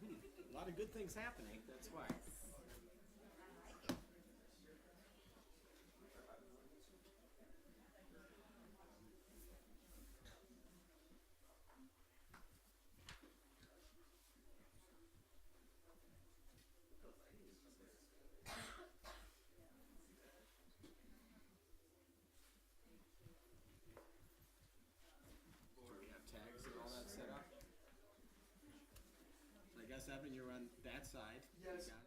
A lot of good things happening. That's why. Do we have tags and all that set up? So I guess Evan, you're on that side. Yes. You got it.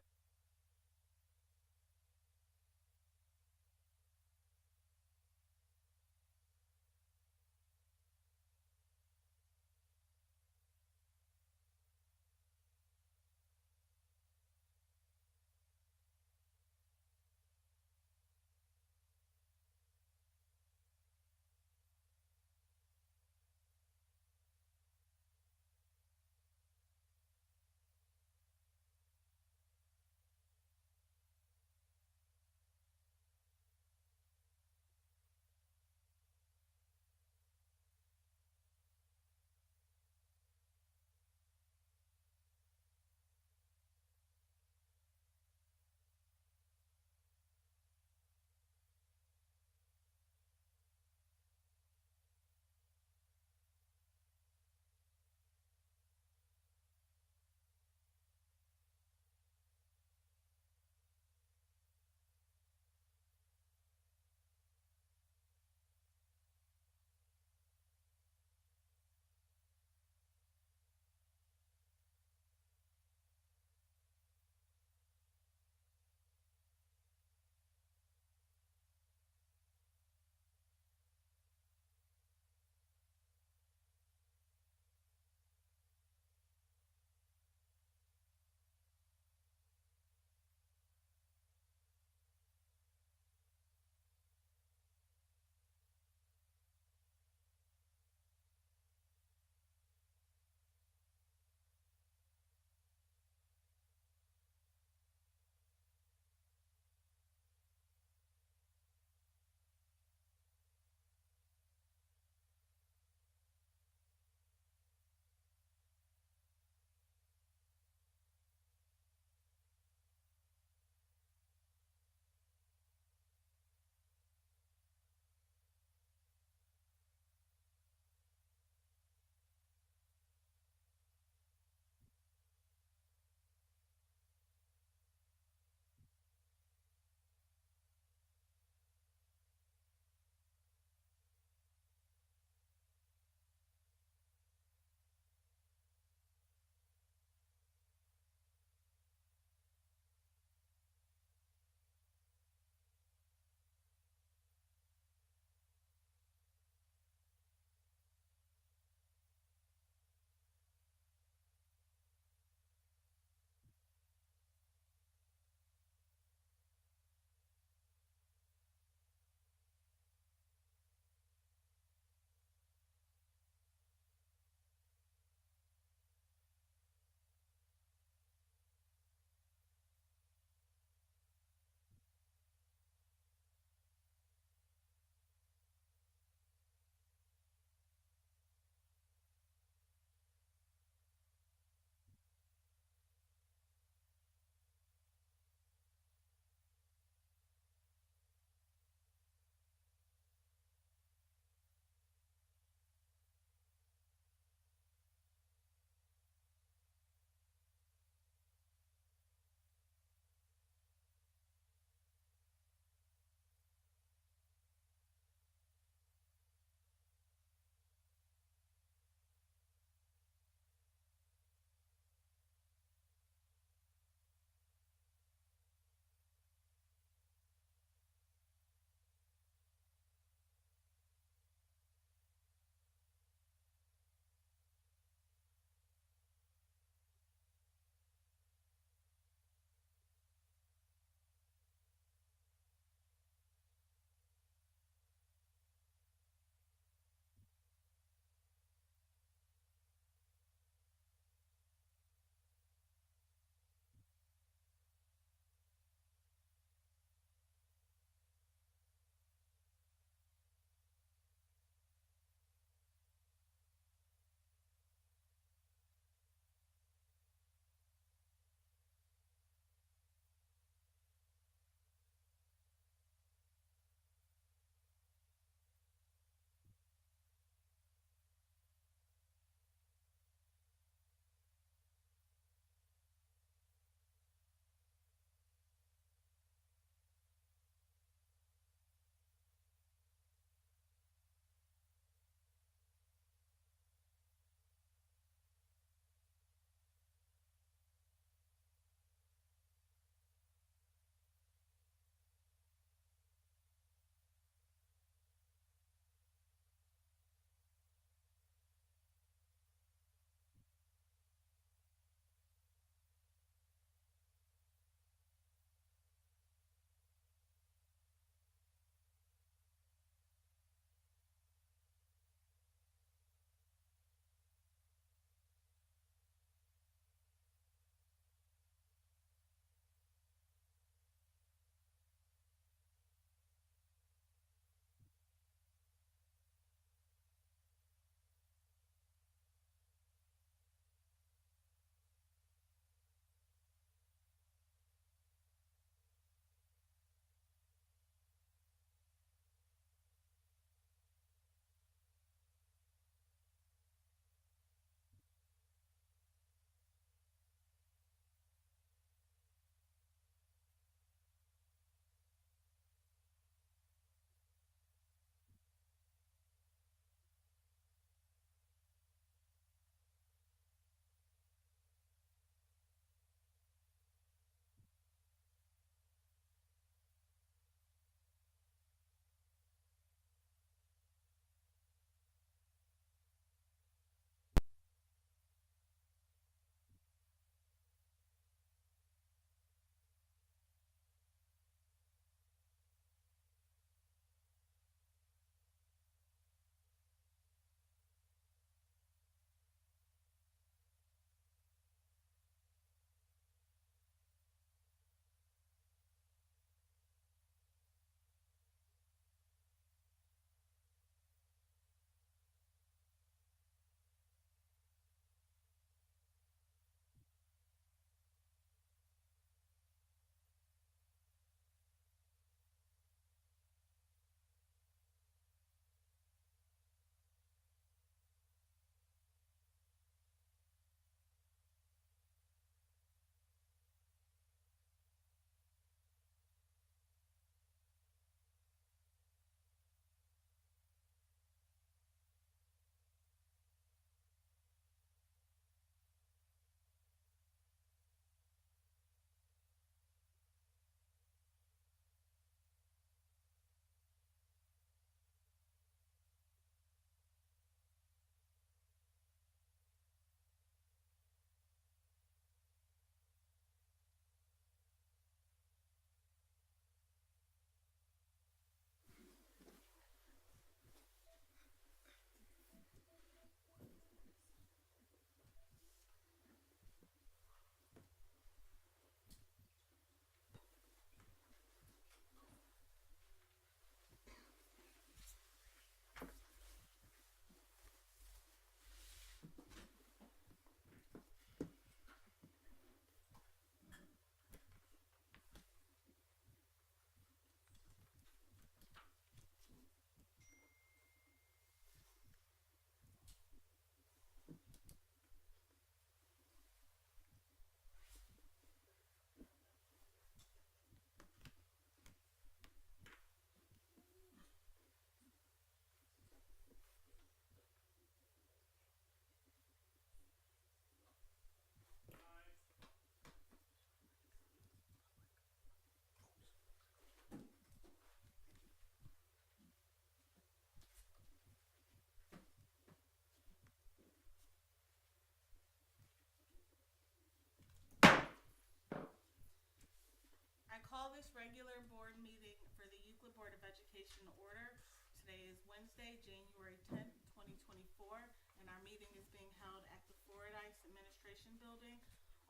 this regular board meeting for the Euclid Board of Education to order. Today is Wednesday, January 10th, 2024, and our meeting is being held at the Fordyce Administration Building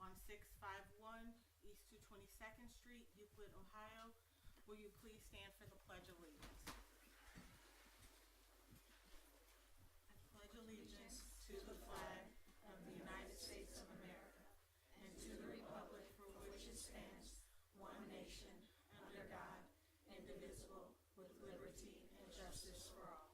on 651 East 222nd Street, Euclid, Ohio. Will you please stand for the Pledge of Allegiance? I pledge allegiance to the flag of the United States of America and to the republic for which it stands, one nation, under God, indivisible, with liberty and justice for all.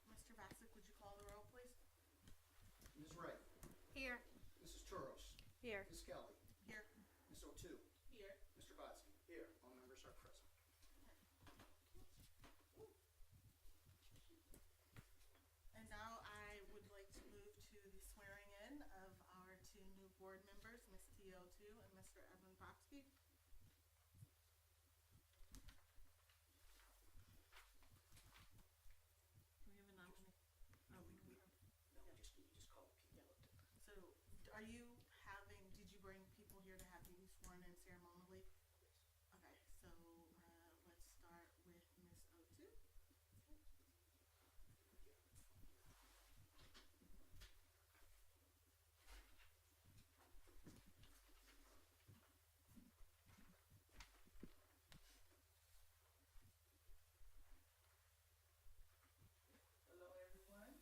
Mr. Bassick, would you call the roll, please? Ms. Wright. Here. Mrs. Churros. Here. Ms. Kelly. Here. Ms. O'Toole. Here. Mr. Botsky. Here. All members are present. And now I would like to move to the swearing in of our two new board members, Ms. Tia O'Toole and Mr. Evan Botsky. Do we have a nominee? Oh, we have. No, you just call people. So, are you did you bring people here to have you sworn in ceremonially? Okay, so let's start with Ms. O'Toole. Hello, everyone.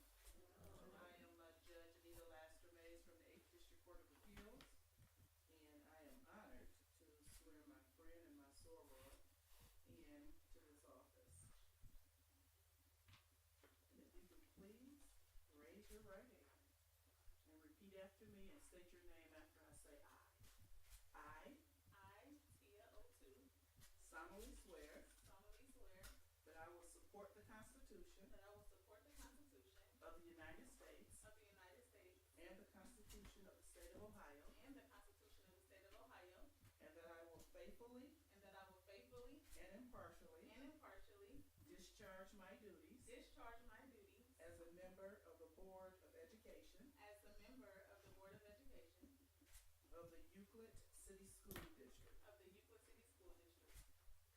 I am Judge Anita Laster Mays from the 8th District Court of Appeals, and I am honored to swear my friend and my soror into this office. And if you could please raise your right hand and repeat after me and state your name after I say I. I, Tia O'Toole, Solemnly swear solemnly swear that I will support the Constitution that I will support the Constitution of the United States of the United States and the Constitution of the State of Ohio, and the Constitution of the State of Ohio, and that I will faithfully and that I will faithfully and impartially and impartially discharge my duties discharge my duties as a member of the Board of Education as a member of the Board of Education of the Euclid City School District, of the Euclid City School District,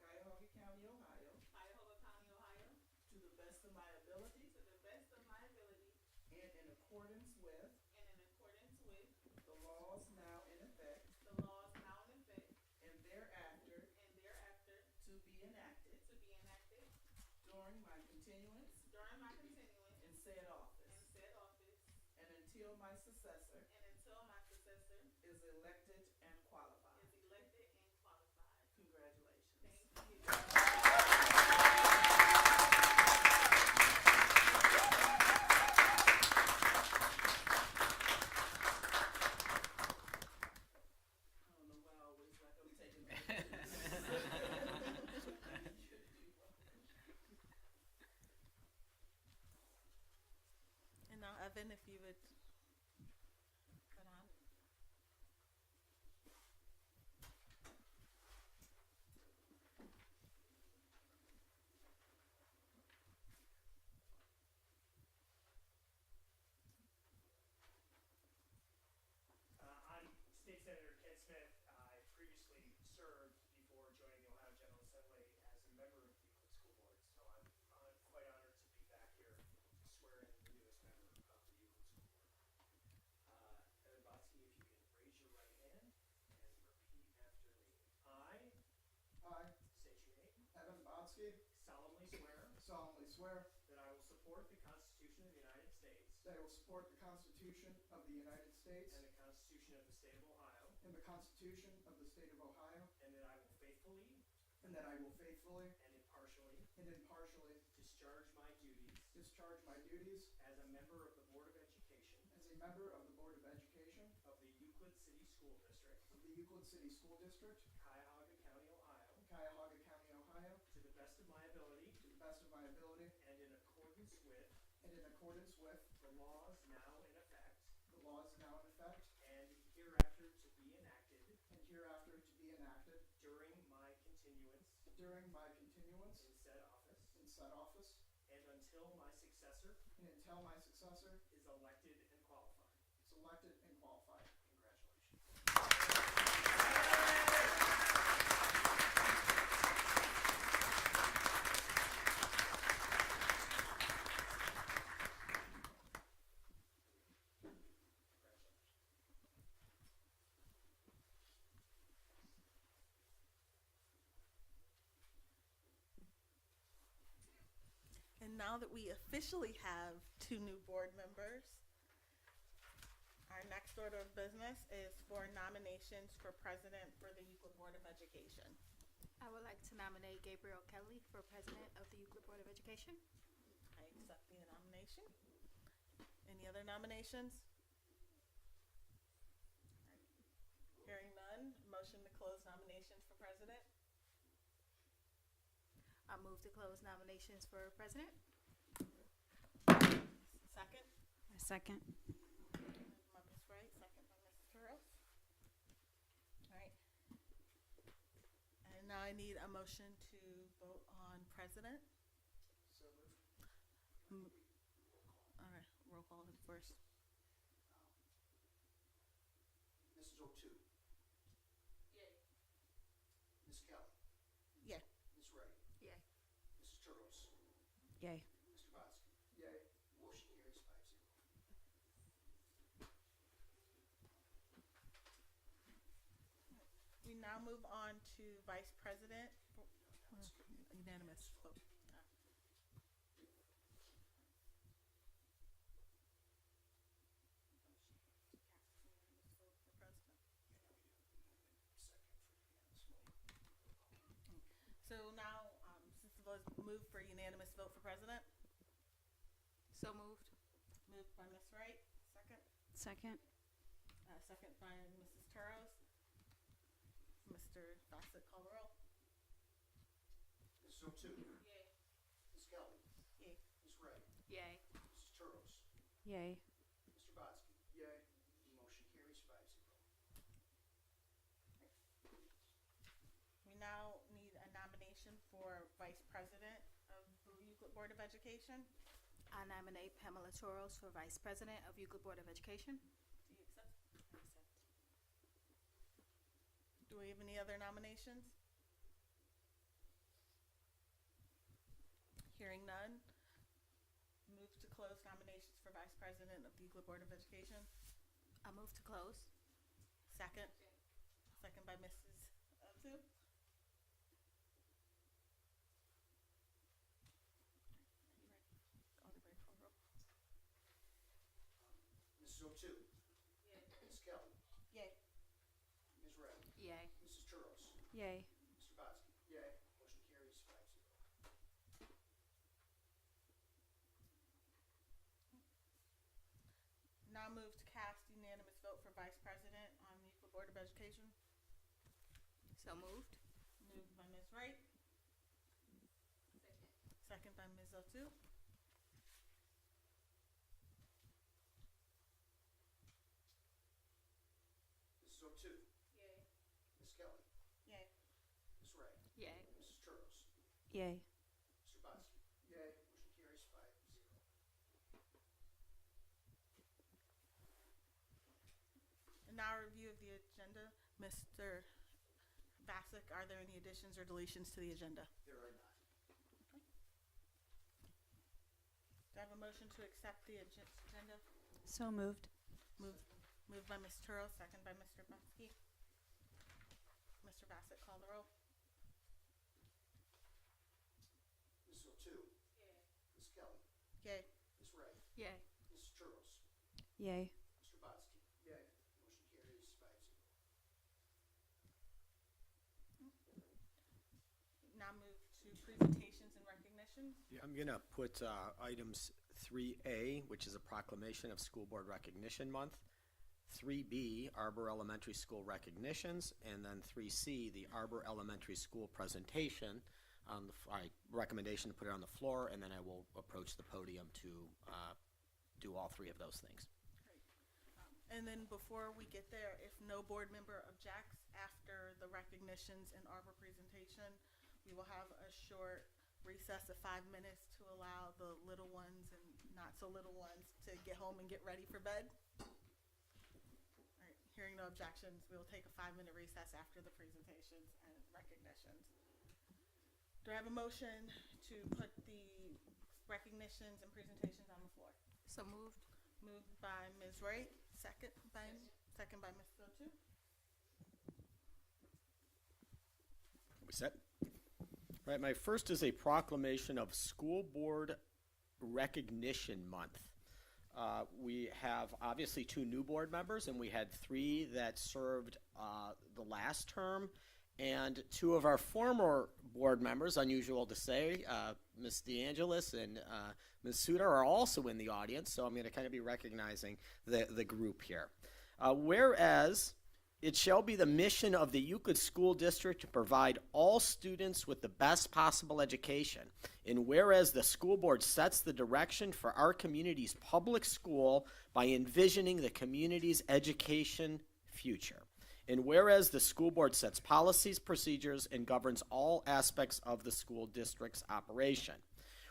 Cuyahoga County, Ohio, Cuyahoga County, Ohio, to the best of my ability to the best of my ability and in accordance with and in accordance with the laws now in effect the laws now in effect and thereafter to be enacted during my continuance in said office, and until my successor is elected and qualified. Congratulations. Thank you. I don't know why I always like I'm taking pictures. And now, Evan, if you would put on. I'm State Senator Ken Smith. I previously served before joining the Ohio General Assembly as a member of the Euclid School Board, so I'm quite honored to be back here to swear in the newest member of the Euclid School Board. Evan Botsky, if you can raise your right hand and repeat after me. I, State your name, Evan Botsky, solemnly swear that I will support the Constitution of the United States that I will support the Constitution of the United States and the Constitution of the State of Ohio, and the Constitution of the State of Ohio, and that I will faithfully and that I will faithfully and impartially and impartially discharge my duties discharge my duties as a member of the Board of Education as a member of the Board of Education of the Euclid City School District, of the Euclid City School District, Cuyahoga County, Ohio, Cuyahoga County, Ohio, to the best of my ability to the best of my ability and in accordance with and in accordance with the laws now in effect the laws now in effect and hereafter to be enacted and hereafter to be enacted during my continuance during my continuance in said office in said office and until until my successor and until my successor is elected and qualified. is elected and qualified. Congratulations. And now that we officially have 2 new board members, our next order of business is for nominations for president for the Euclid Board of Education. I would like to nominate Gabriel Kelly for president of the Euclid Board of Education. I accept the nomination. Any other nominations? Hearing none, motion to close nominations for president. I move to close nominations for president. Second, A second. by Ms. Wright, second by Mrs. Turros. All right. And now I need a motion to vote on president. So moved. All right, roll call first. Mrs. O'Toole. Yay. Ms. Kelly. Yeah. Ms. Wright. Yay. Mrs. Turros. Yay. Mr. Botsky. Yay. Motion carries 5-0. We now move on to vice president. Unanimous vote. So now, since the vote is moved for unanimous vote for president, So moved. moved by Ms. Wright, second, Second. second by Mrs. Turros. Mr. Bassett, call the roll. Mrs. O'Toole. Yay. Ms. Kelly. Yay. Ms. Wright. Yay. Mrs. Turros. Yay. Mr. Botsky. Yay. Motion carries 5-0. We now need a nomination for vice president of the Euclid Board of Education. I nominate Pamela Toros for vice president of Euclid Board of Education. Do you accept? I accept. Do we have any other nominations? Hearing none, move to close nominations for vice president of the Euclid Board of Education. I move to close. Second, second by Mrs. O'Toole. Mrs. O'Toole. Yay. Ms. Kelly. Yay. Ms. Wright. Yay. Mrs. Turros. Yay. Mr. Botsky. Yay. Motion carries 5-0. Now move to cast unanimous vote for vice president on the Euclid Board of Education. So moved. Moved by Ms. Wright, Second. second by Ms. O'Toole. Mrs. O'Toole. Yay. Ms. Kelly. Yay. Ms. Wright. Yay. Mrs. Turros. Yay. Mr. Botsky. Yay. Motion carries 5-0. And now a review of the agenda. Mr. Bassick, are there any additions or deletions to the agenda? There are none. Do I have a motion to accept the agenda? So moved. Moved by Ms. Turro, second by Mr. Butsky. Mr. Bassett, call the roll. Mrs. O'Toole. Yay. Ms. Kelly. Yay. Ms. Wright. Yay. Mrs. Turros. Yay. Mr. Botsky. Yay. Motion carries 5-0. Now move to presentations and recognitions. Yeah, I'm gonna put items 3A, which is a proclamation of School Board Recognition Month, 3B, Arbor Elementary School recognitions, and then 3C, the Arbor Elementary School presentation. Recommendation to put it on the floor, and then I will approach the podium to do all three of those things. And then before we get there, if no board member objects after the recognitions and Arbor presentation, we will have a short recess of 5 minutes to allow the little ones and not so little ones to get home and get ready for bed. All right, hearing no objections, we will take a 5-minute recess after the presentations and recognitions. Do I have a motion to put the recognitions and presentations on the floor? So moved. Moved by Ms. Wright, second by Ms. Gotu. We set? Right, my first is a proclamation of School Board Recognition Month. We have obviously 2 new board members, and we had 3 that served the last term, and 2 of our former board members, unusual to say, Ms. DeAngelis and Ms. Suter are also in the audience, so I'm going to kind of be recognizing the group here. Whereas it shall be the mission of the Euclid School District to provide all students with the best possible education. And whereas the school board sets the direction for our community's public school by envisioning the community's education future. And whereas the school board sets policies, procedures, and governs all aspects of the school district's operation.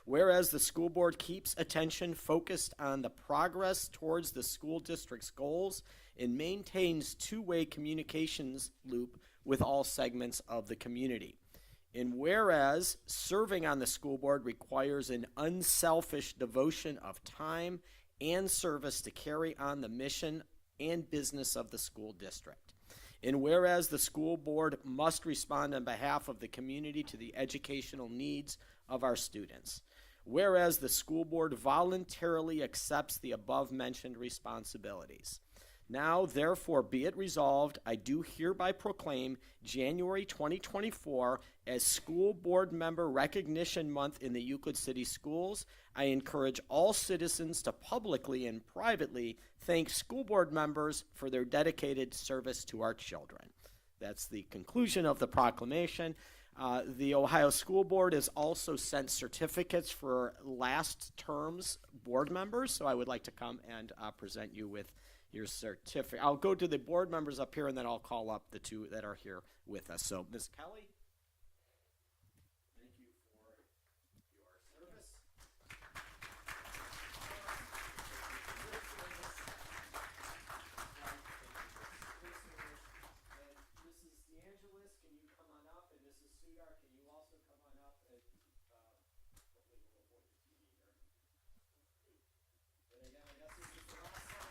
Whereas the school board keeps attention focused on the progress towards the school district's goals and maintains two-way communications loop with all segments of the community. And whereas serving on the school board requires an unselfish devotion of time and service to carry on the mission and business of the school district. And whereas the school board must respond on behalf of the community to the educational needs of our students. Whereas the school board voluntarily accepts the above-mentioned responsibilities. Now, therefore, be it resolved, I do hereby proclaim January 2024 as School Board Member Recognition Month in the Euclid City Schools. I encourage all citizens to publicly and privately thank school board members for their dedicated service to our children. That's the conclusion of the proclamation. The Ohio School Board has also sent certificates for last term's board members, so I would like to come and present you with your certificate. I'll go to the board members up here, and then I'll call up the 2 that are here with us. So, Ms. Kelly, thank you for your service. And Mrs. DeAngelis, can you come on up? And Mrs. Sudar, can you also come on up? And, hopefully we'll avoid the TV here. And again, I guess this is the last time.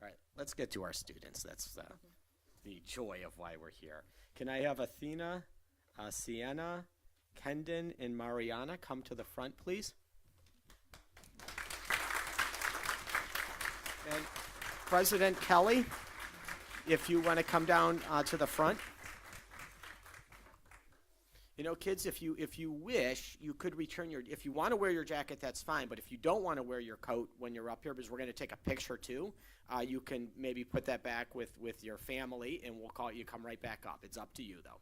All right, let's get to our students. That's the joy of why we're here. Can I have Athena, Sienna, Kendon, and Mariana come to the front, please? And President Kelly, if you want to come down to the front. You know, kids, if you wish, you could return if you want to wear your jacket, that's fine. But if you don't want to wear your coat when you're up here, because we're going to take a picture too, you can maybe put that back with your family, and we'll call you come right back up. It's up to you, though.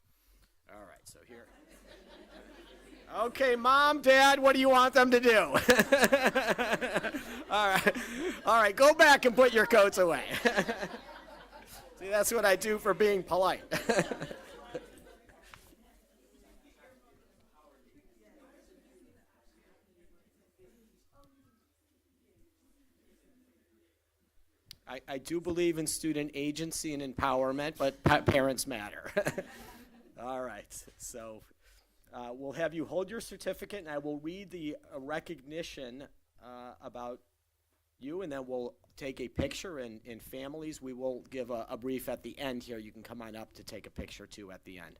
All right, so here. Okay, Mom, Dad, what do you want them to do? All right, go back and put your coats away. See, that's what I do for being polite. I do believe in student agency and empowerment, but parents matter. All right, so we'll have you hold your certificate, and I will read the recognition about you, and then we'll take a picture, and in families, we will give a brief at the end here. You can come on up to take a picture, too, at the end.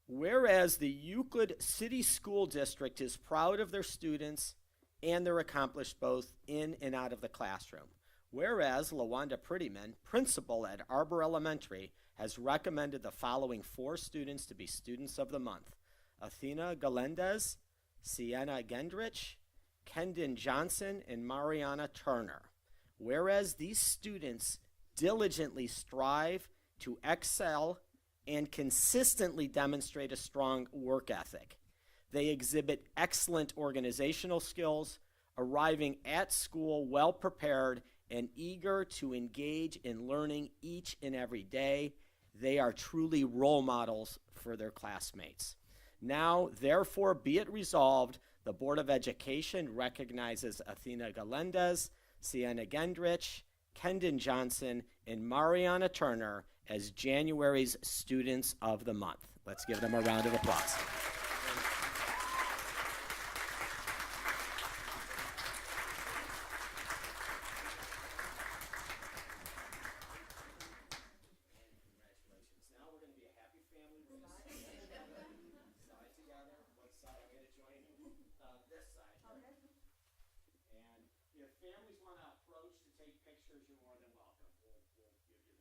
Whereas the Euclid City School District is proud of their students and their accomplished both in and out of the classroom. Whereas LaWanda Prettyman, principal at Arbor Elementary, has recommended the following 4 students to be Students of the Month: Athena Galendez, Sienna Gendrich, Kendon Johnson, and Mariana Turner. Whereas these students diligently strive to excel and consistently demonstrate a strong work ethic. They exhibit excellent organizational skills, arriving at school well prepared and eager to engage in learning each and every day. They are truly role models for their classmates. Now, therefore, be it resolved, the Board of Education recognizes Athena Galendez, Sienna Gendrich, Kendon Johnson, and Mariana Turner as January's Students of the Month. Let's give them a round of applause. Now we're going to be a happy family. We're going to side together. What side? I'm going to join this side here. And if families want to approach to take pictures, you're more than welcome. We'll give you the time.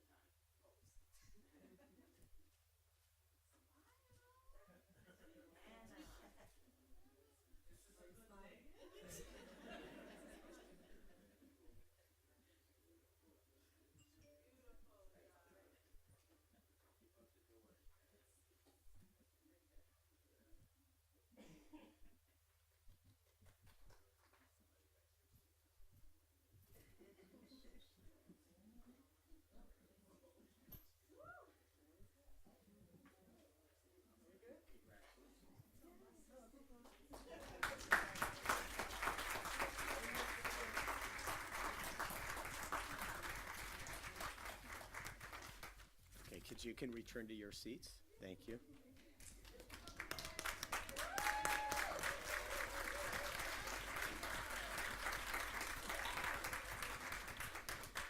Okay, kids, you can return to your seats. Thank you.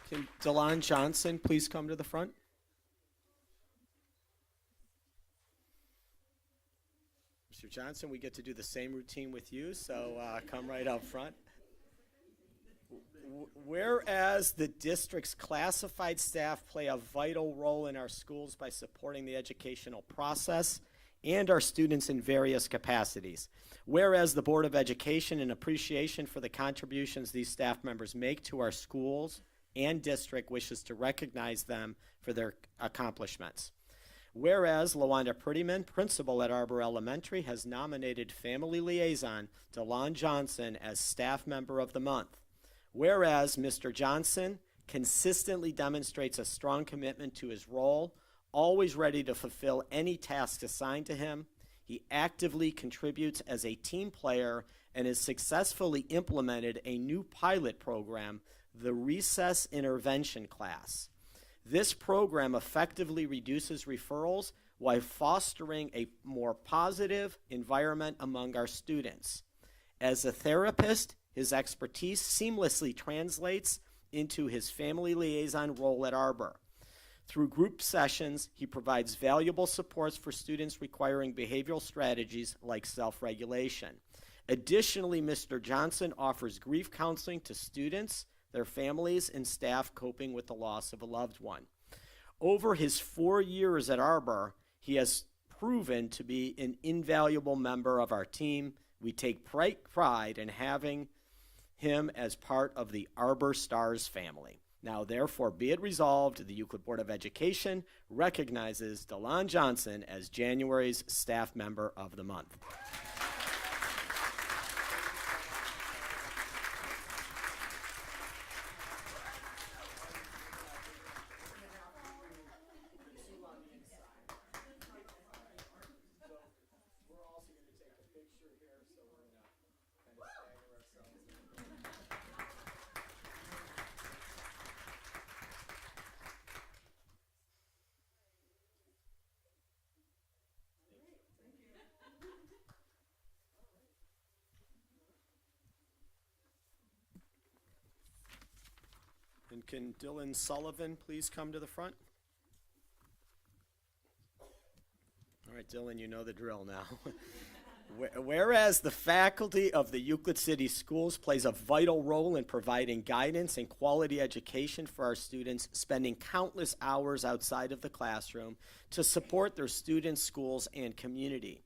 Can Delon Johnson please come to the front? Mr. Johnson, we get to do the same routine with you, so come right up front. Whereas the district's classified staff play a vital role in our schools by supporting the educational process and our students in various capacities. Whereas the Board of Education, in appreciation for the contributions these staff members make to our schools and district, wishes to recognize them for their accomplishments. Whereas LaWanda Prettyman, principal at Arbor Elementary, has nominated Family Liaison Delon Johnson as Staff Member of the Month. Whereas Mr. Johnson consistently demonstrates a strong commitment to his role, always ready to fulfill any task assigned to him. He actively contributes as a team player and has successfully implemented a new pilot program, the Recess Intervention Class. This program effectively reduces referrals while fostering a more positive environment among our students. As a therapist, his expertise seamlessly translates into his family liaison role at Arbor. Through group sessions, he provides valuable supports for students requiring behavioral strategies like self-regulation. Additionally, Mr. Johnson offers grief counseling to students, their families, and staff coping with the loss of a loved one. Over his 4 years at Arbor, he has proven to be an invaluable member of our team. We take pride in having him as part of the Arbor Stars family. Now, therefore, be it resolved, the Euclid Board of Education recognizes Delon Johnson as January's Staff Member of the Month. And can Dylan Sullivan please come to the front? All right, Dylan, you know the drill now. Whereas the faculty of the Euclid City Schools plays a vital role in providing guidance and quality education for our students, spending countless hours outside of the classroom to support their students, schools, and community.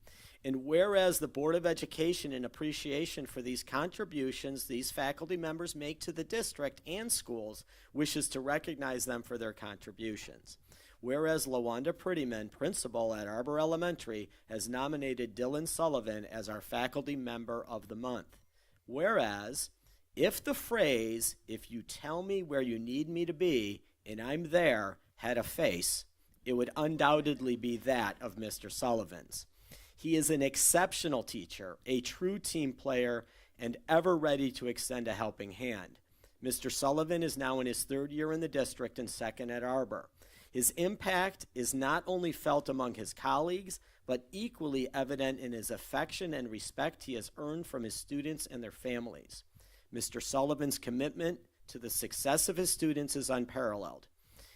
And whereas the Board of Education, in appreciation for these contributions these faculty members make to the district and schools, wishes to recognize them for their contributions. Whereas LaWanda Prettyman, principal at Arbor Elementary, has nominated Dylan Sullivan as our faculty member of the month. Whereas, if the phrase, "if you tell me where you need me to be and I'm there," had a face, it would undoubtedly be that of Mr. Sullivan's. He is an exceptional teacher, a true team player, and ever ready to extend a helping hand. Mr. Sullivan is now in his third year in the district and second at Arbor. His impact is not only felt among his colleagues, but equally evident in his affection and respect he has earned from his students and their families. Mr. Sullivan's commitment to the success of his students is unparalleled.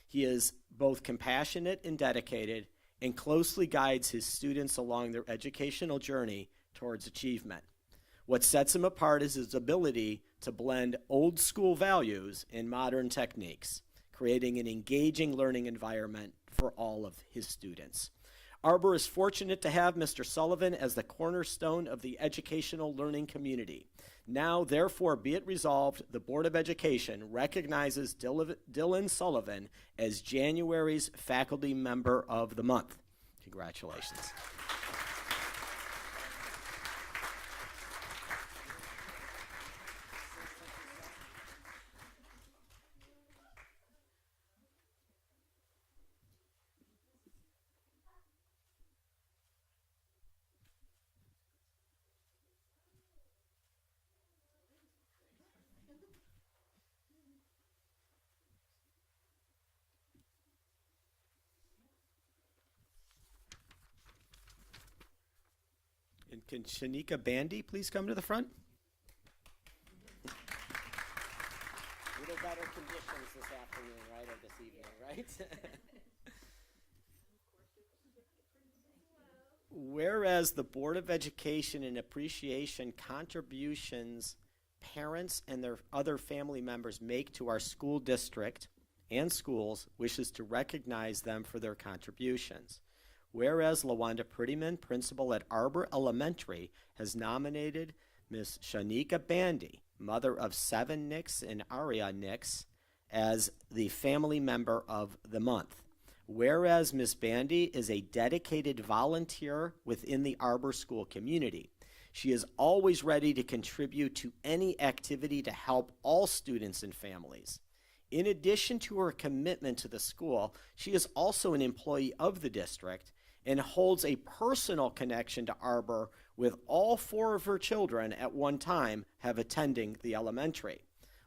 He is both compassionate and dedicated, and closely guides his students along their educational journey towards achievement. What sets him apart is his ability to blend old school values and modern techniques, creating an engaging learning environment for all of his students. Arbor is fortunate to have Mr. Sullivan as the cornerstone of the educational learning community. Now, therefore, be it resolved, the Board of Education recognizes Dylan Sullivan as January's Faculty Member of the Month. Congratulations. And can Shanika Bandy please come to the front? Little better conditions this afternoon, right, or this evening, right? Whereas the Board of Education, in appreciation contributions parents and their other family members make to our school district and schools, wishes to recognize them for their contributions. Whereas LaWanda Prettyman, principal at Arbor Elementary, has nominated Miss Shanika Bandy, mother of 7 Nicks and Aria Nicks, as the family member of the month. Whereas Miss Bandy is a dedicated volunteer within the Arbor school community. She is always ready to contribute to any activity to help all students and families. In addition to her commitment to the school, she is also an employee of the district and holds a personal connection to Arbor, with all 4 of her children at one time have attending the elementary.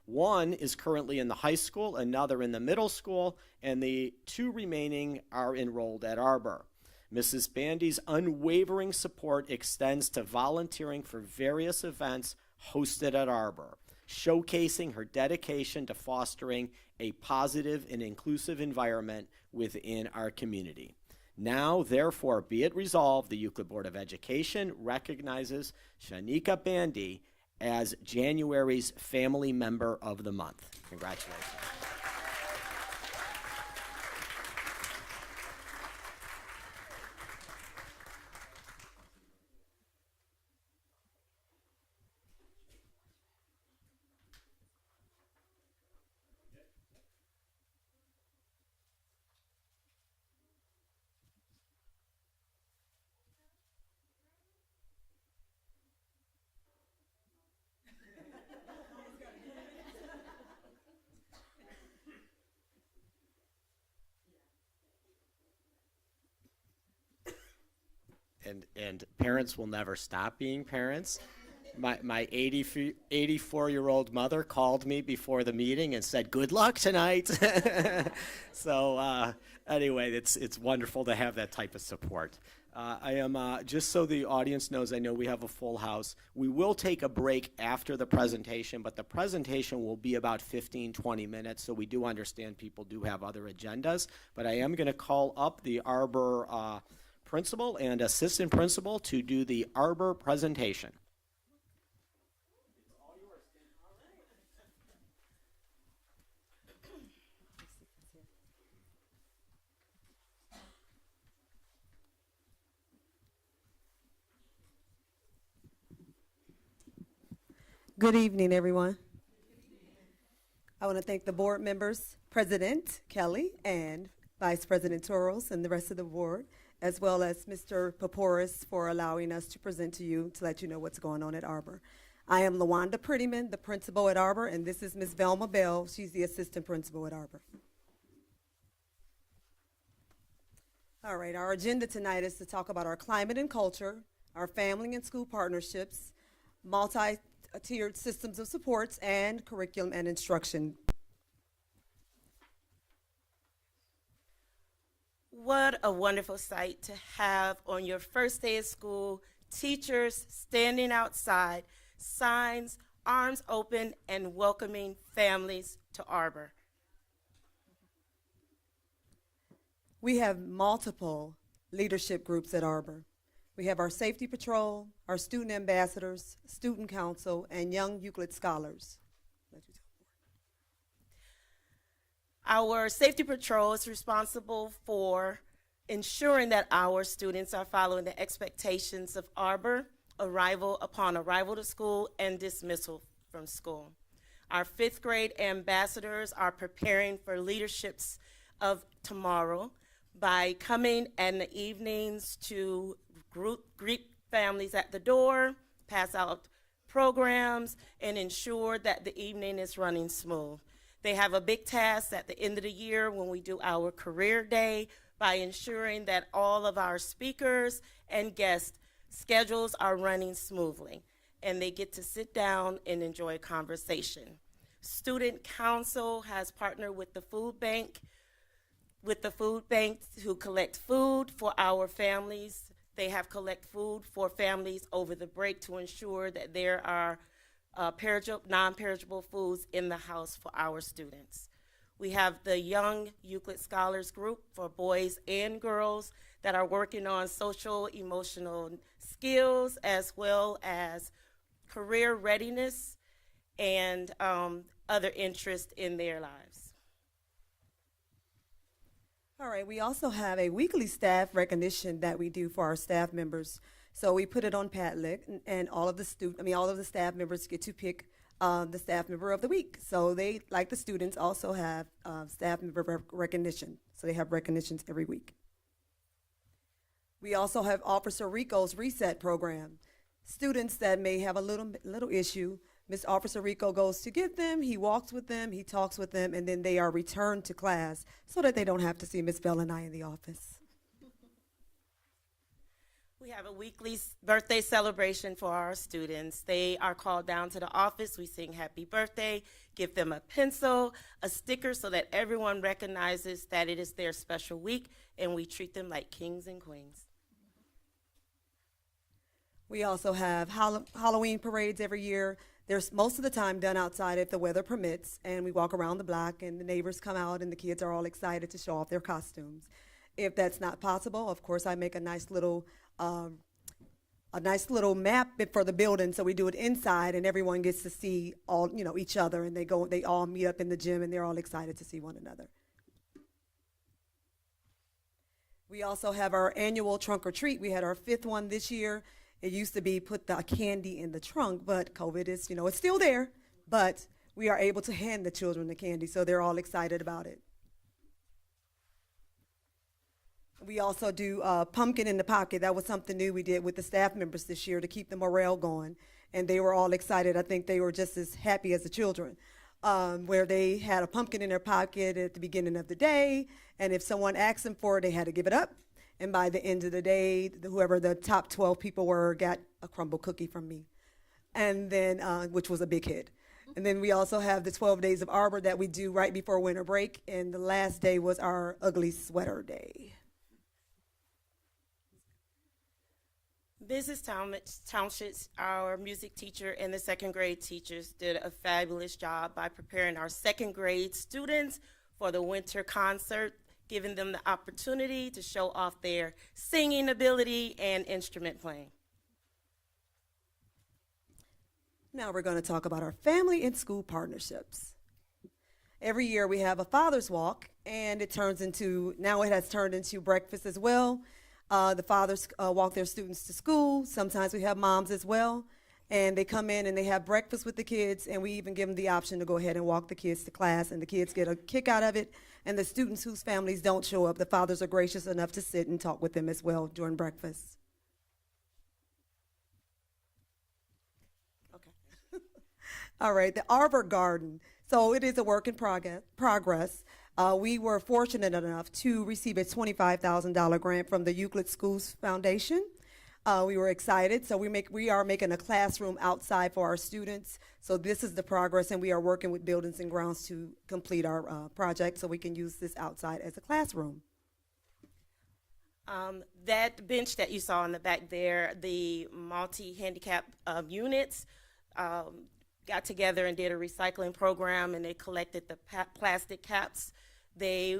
One is currently in the high school, another in the middle school, and the 2 remaining are enrolled at Arbor. Mrs. Bandy's unwavering support extends to volunteering for various events hosted at Arbor, showcasing her dedication to fostering a positive and inclusive environment within our community. Now, therefore, be it resolved, the Euclid Board of Education recognizes Shanika Bandy as January's Family Member of the Month. Congratulations. And parents will never stop being parents. My 84-year-old mother called me before the meeting and said, "Good luck tonight." So anyway, it's wonderful to have that type of support. I am, just so the audience knows, I know we have a full house. We will take a break after the presentation, but the presentation will be about 15-20 minutes, so we do understand people do have other agendas. But I am going to call up the Arbor principal and assistant principal to do the Arbor presentation. Good evening, everyone. I want to thank the board members, President Kelly and Vice President Toros, and the rest of the board, as well as Mr. Paporis for allowing us to present to you to let you know what's going on at Arbor. I am LaWanda Prettyman, the principal at Arbor, and this is Ms. Velma Bell. She's the assistant principal at Arbor. All right, our agenda tonight is to talk about our climate and culture, our family and school partnerships, multi-tiered systems of supports, and curriculum and instruction. What a wonderful sight to have on your first day of school, teachers standing outside, signs, arms open, and welcoming families to Arbor. We have multiple leadership groups at Arbor. We have our safety patrol, our student ambassadors, student council, and young Euclid scholars. Our safety patrol is responsible for ensuring that our students are following the expectations of Arbor, upon arrival to school, and dismissal from school. Our fifth grade ambassadors are preparing for leaderships of tomorrow by coming in the evenings to greet families at the door, pass out programs, and ensure that the evening is running smooth. They have a big task at the end of the year when we do our career day by ensuring that all of our speakers and guests' schedules are running smoothly, and they get to sit down and enjoy a conversation. Student Council has partnered with the food bank who collect food for our families. They have collect food for families over the break to ensure that there are non-perishable foods in the house for our students. We have the Young Euclid Scholars Group for boys and girls that are working on social emotional skills as well as career readiness and other interests in their lives. All right, we also have a weekly staff recognition that we do for our staff members. So we put it on Padlet, and all of the staff members get to pick the staff member of the week. So they, like the students, also have staff member recognition. So they have recognitions every week. We also have Officer Rico's Reset program. Students that may have a little issue, Miss Officer Rico goes to get them, he walks with them, he talks with them, and then they are returned to class so that they don't have to see Miss Bell and I in the office. We have a weekly birthday celebration for our students. They are called down to the office. We sing happy birthday, give them a pencil, a sticker so that everyone recognizes that it is their special week, and we treat them like kings and queens. We also have Halloween parades every year. There's most of the time done outside if the weather permits, and we walk around the block and the neighbors come out and the kids are all excited to show off their costumes. If that's not possible, of course, I make a nice little map for the building, so we do it inside and everyone gets to see each other, and they all meet up in the gym and they're all excited to see one another. We also have our annual trunk or treat. We had our 5th one this year. It used to be put the candy in the trunk, but COVID is, it's still there, but we are able to hand the children the candy, so they're all excited about it. We also do pumpkin in the pocket. That was something new we did with the staff members this year to keep the morale going, and they were all excited. I think they were just as happy as the children, where they had a pumpkin in their pocket at the beginning of the day, and if someone asked them for it, they had to give it up. And by the end of the day, whoever the top 12 people were got a crumble cookie from me, and then which was a big hit. And then we also have the 12 days of Arbor that we do right before winter break, and the last day was our ugly sweater day. Business Townships, our music teacher and the 2nd grade teachers did a fabulous job by preparing our 2nd grade students for the winter concert, giving them the opportunity to show off their singing ability and instrument playing. Now we're going to talk about our family and school partnerships. Every year we have a Father's Walk, and it has turned into breakfast as well. The fathers walk their students to school. Sometimes we have moms as well. And they come in and they have breakfast with the kids, and we even give them the option to go ahead and walk the kids to class, and the kids get a kick out of it. And the students whose families don't show up, the fathers are gracious enough to sit and talk with them as well during breakfast. Okay. All right, the Arbor Garden. So it is a work in progress. We were fortunate enough to receive a $25,000 grant from the Euclid Schools Foundation. We were excited, so we are making a classroom outside for our students. So this is the progress, and we are working with Buildings and Grounds to complete our project so we can use this outside as a classroom. That bench that you saw in the back there, the multi-handicap units, got together and did a recycling program, and they collected the plastic caps. They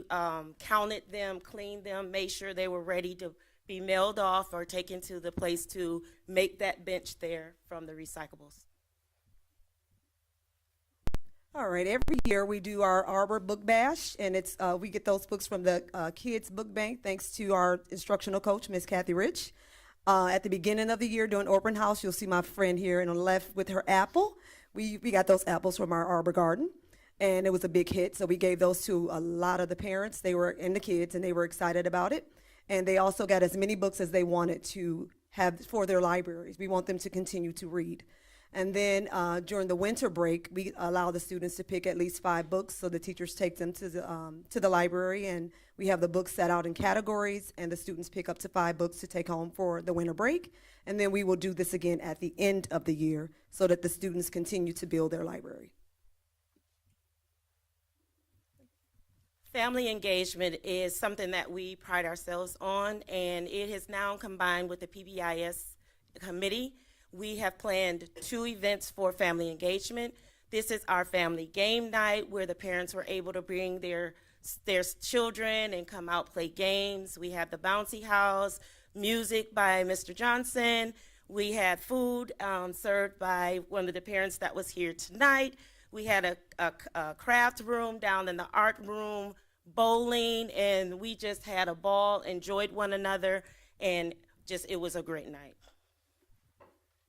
counted them, cleaned them, made sure they were ready to be mailed off or taken to the place to make that bench there from the recyclables. All right, every year we do our Arbor Book Bash, and it's we get those books from the Kids Book Bank thanks to our instructional coach, Miss Kathy Rich. At the beginning of the year during open house, you'll see my friend here on the left with her apple. We got those apples from our Arbor Garden, and it was a big hit, so we gave those to a lot of the parents. They were and the kids, and they were excited about it. And they also got as many books as they wanted to have for their libraries. We want them to continue to read. And then during the winter break, we allow the students to pick at least 5 books, so the teachers take them to the library, and we have the books set out in categories, and the students pick up to 5 books to take home for the winter break. And then we will do this again at the end of the year so that the students continue to build their library. Family engagement is something that we pride ourselves on, and it has now combined with the PBIS committee. We have planned 2 events for family engagement. This is our family game night, where the parents were able to bring their children and come out play games. We have the bouncy house, music by Mr. Johnson. We had food served by one of the parents that was here tonight. We had a craft room down in the art room, bowling, and we just had a ball, enjoyed one another, and it was a great night.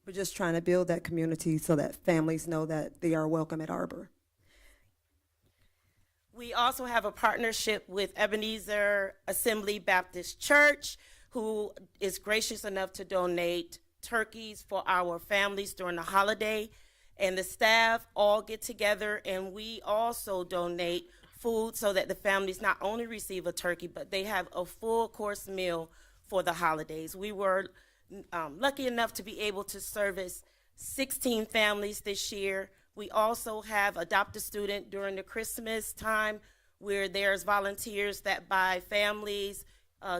We're just trying to build that community so that families know that they are welcome at Arbor. We also have a partnership with Ebenezer Assembly Baptist Church, who is gracious enough to donate turkeys for our families during the holiday. And the staff all get together, and we also donate food so that the families not only receive a turkey, but they have a full course meal for the holidays. We were lucky enough to be able to service 16 families this year. We also have Adopt a Student during the Christmas time, where there's volunteers that buy families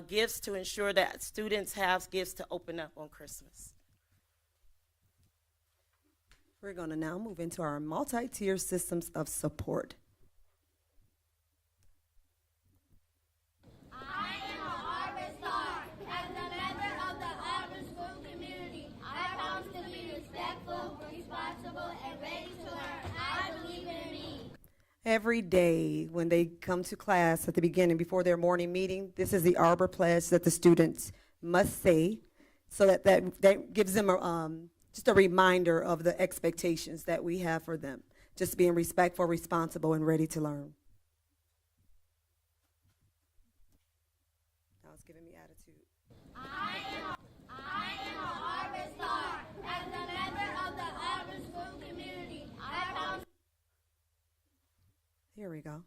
gifts to ensure that students have gifts to open up on Christmas. We're going to now move into our multi-tier systems of support. I am an Arbor Star. As a member of the Arbor School community, I promise to be respectful, responsible, and ready to learn. I believe in me. Every day when they come to class at the beginning before their morning meeting, this is the Arbor Pledge that the students must say, so that gives them just a reminder of the expectations that we have for them. Just being respectful, responsible, and ready to learn. Now it's giving me attitude. I am an Arbor Star. As a member of the Arbor School community, I promise. Here we go.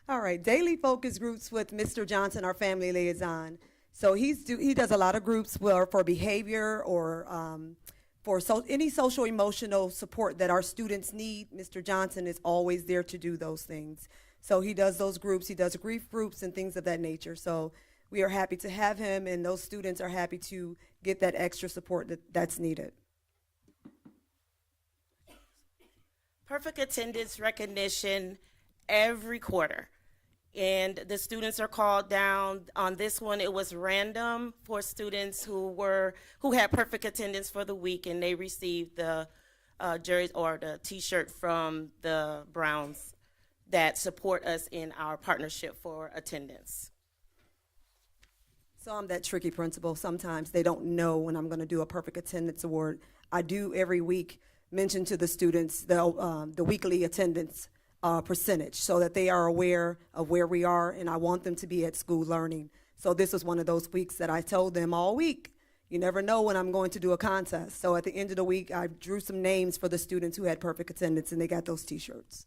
All right, daily focus groups with Mr. Johnson, our family liaison. So he does a lot of groups for behavior or for any social emotional support that our students need. Mr. Johnson is always there to do those things. So he does those groups. He does grief groups and things of that nature. So we are happy to have him, and those students are happy to get that extra support that's needed. Perfect attendance recognition every quarter. And the students are called down. On this one, it was random for students who had perfect attendance for the week, and they received the jersey or the T-shirt from the Browns that support us in our partnership for attendance. So I'm that tricky principal. Sometimes they don't know when I'm going to do a perfect attendance award. I do every week mention to the students the weekly attendance percentage so that they are aware of where we are, and I want them to be at school learning. So this was one of those weeks that I told them all week, you never know when I'm going to do a contest. So at the end of the week, I drew some names for the students who had perfect attendance, and they got those T-shirts.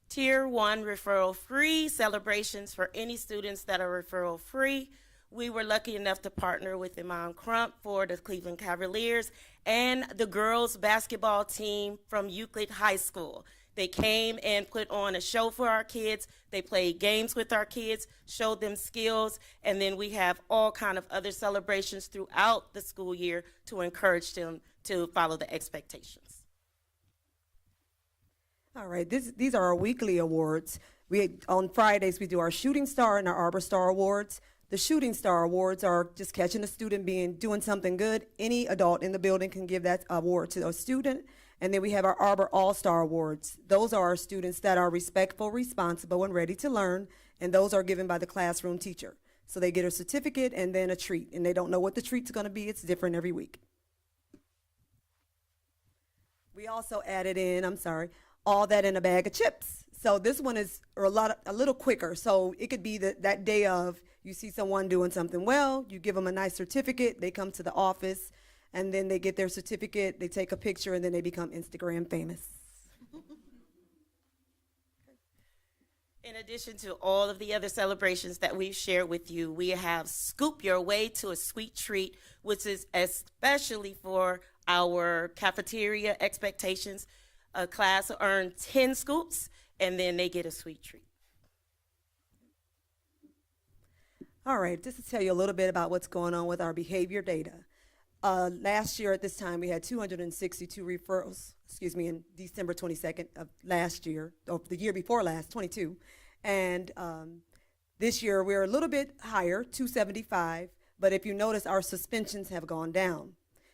Tier 1 referral free celebrations for any students that are referral free. We were lucky enough to partner with Imam Crump for the Cleveland Cavaliers and the girls basketball team from Euclid High School. They came and put on a show for our kids. They played games with our kids, showed them skills, and then we have all kind of other celebrations throughout the school year to encourage them to follow the expectations. All right, these are our weekly awards. On Fridays, we do our Shooting Star and our Arbor Star Awards. The Shooting Star Awards are just catching a student doing something good. Any adult in the building can give that award to a student. And then we have our Arbor All-Star Awards. Those are our students that are respectful, responsible, and ready to learn, and those are given by the classroom teacher. So they get a certificate and then a treat, and they don't know what the treat's going to be. It's different every week. We also added in, all that in a bag of chips. So this one is a little quicker. So it could be that day of you see someone doing something well, you give them a nice certificate, they come to the office, and then they get their certificate, they take a picture, and then they become Instagram famous. In addition to all of the other celebrations that we've shared with you, we have Scoop Your Way to a Sweet Treat, which is especially for our cafeteria expectations. A class will earn 10 scoops, and then they get a sweet treat. All right, just to tell you a little bit about what's going on with our behavior data. Last year at this time, we had 262 referrals, in December 22nd of last year, or the year before last, 22. And this year, we're a little bit higher, 275, but if you notice, our suspensions have gone down.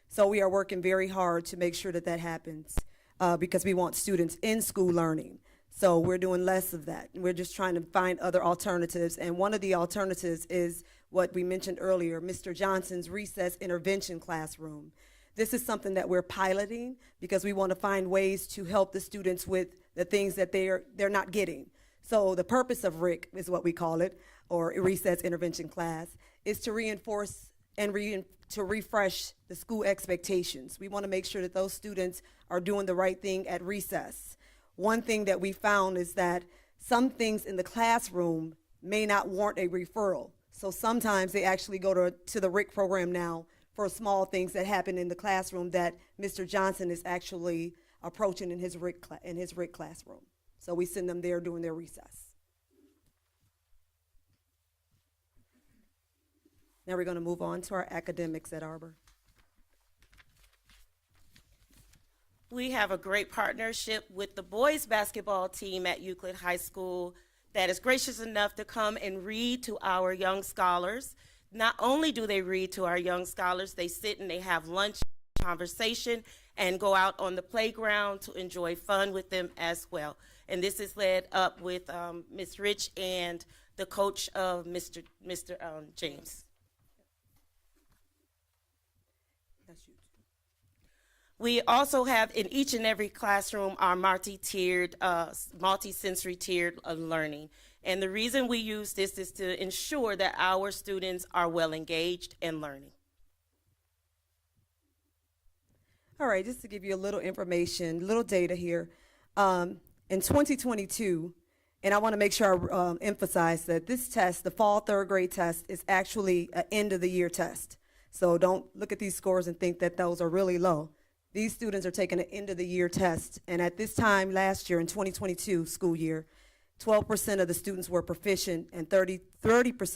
So we are working very hard to make sure that that happens because we want students in school learning. So we're doing less of that. We're just trying to find other alternatives. And one of the alternatives is what we mentioned earlier, Mr. Johnson's recess intervention classroom. This is something that we're piloting because we want to find ways to help the students with the things that they're not getting. So the purpose of RIC is what we call it, or recess intervention class, is to reinforce and to refresh the school expectations. We want to make sure that those students are doing the right thing at recess. One thing that we found is that some things in the classroom may not warrant a referral. So sometimes they actually go to the RIC program now for small things that happen in the classroom that Mr. Johnson is actually approaching in his RIC classroom. So we send them there during their recess. Now we're going to move on to our academics at Arbor. We have a great partnership with the boys basketball team at Euclid High School that is gracious enough to come and read to our young scholars. Not only do they read to our young scholars, they sit and they have lunch, conversation, and go out on the playground to enjoy fun with them as well. And this is led up with Ms. Rich and the coach of Mr. James. That's you. We also have in each and every classroom our multi-sensory tiered learning. And the reason we use this is to ensure that our students are well engaged and learning. All right, just to give you a little information, little data here. In 2022, and I want to make sure I emphasize that this test, the fall third grade test, is actually an end of the year test. So don't look at these scores and think that those are really low. These students are taking an end of the year test. And at this time last year in 2022 school year, 12% of the students were proficient and 30%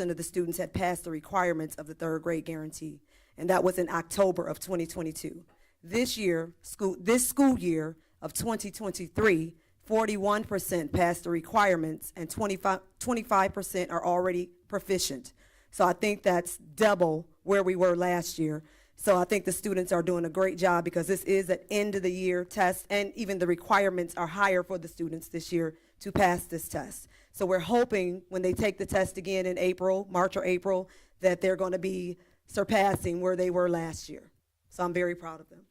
of the students had passed the requirements of the third grade guarantee. And that was in October of 2022. This school year of 2023, 41% passed the requirements and 25% are already proficient. So I think that's double where we were last year. So I think the students are doing a great job because this is an end of the year test, and even the requirements are higher for the students this year to pass this test. So we're hoping when they take the test again in April, March or April, that they're going to be surpassing where they were last year. So I'm very proud of them.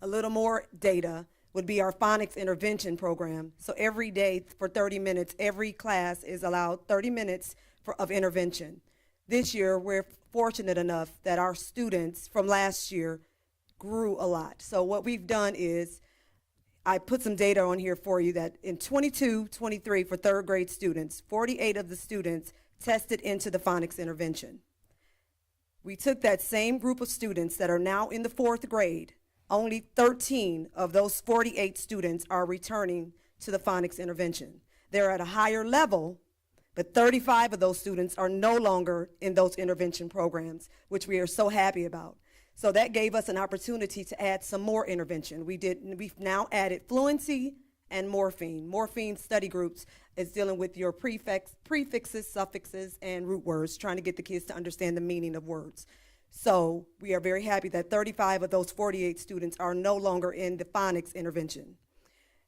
A little more data would be our phonics intervention program. So every day for 30 minutes, every class is allowed 30 minutes of intervention. This year, we're fortunate enough that our students from last year grew a lot. So what we've done is, I put some data on here for you that in 22-23 for third grade students, 48 of the students tested into the phonics intervention. We took that same group of students that are now in the fourth grade, only 13 of those 48 students are returning to the phonics intervention. They're at a higher level, but 35 of those students are no longer in those intervention programs, which we are so happy about. So that gave us an opportunity to add some more intervention. We've now added fluency and morphine. Morphine study groups is dealing with your prefixes, suffixes, and root words, trying to get the kids to understand the meaning of words. So we are very happy that 35 of those 48 students are no longer in the phonics intervention.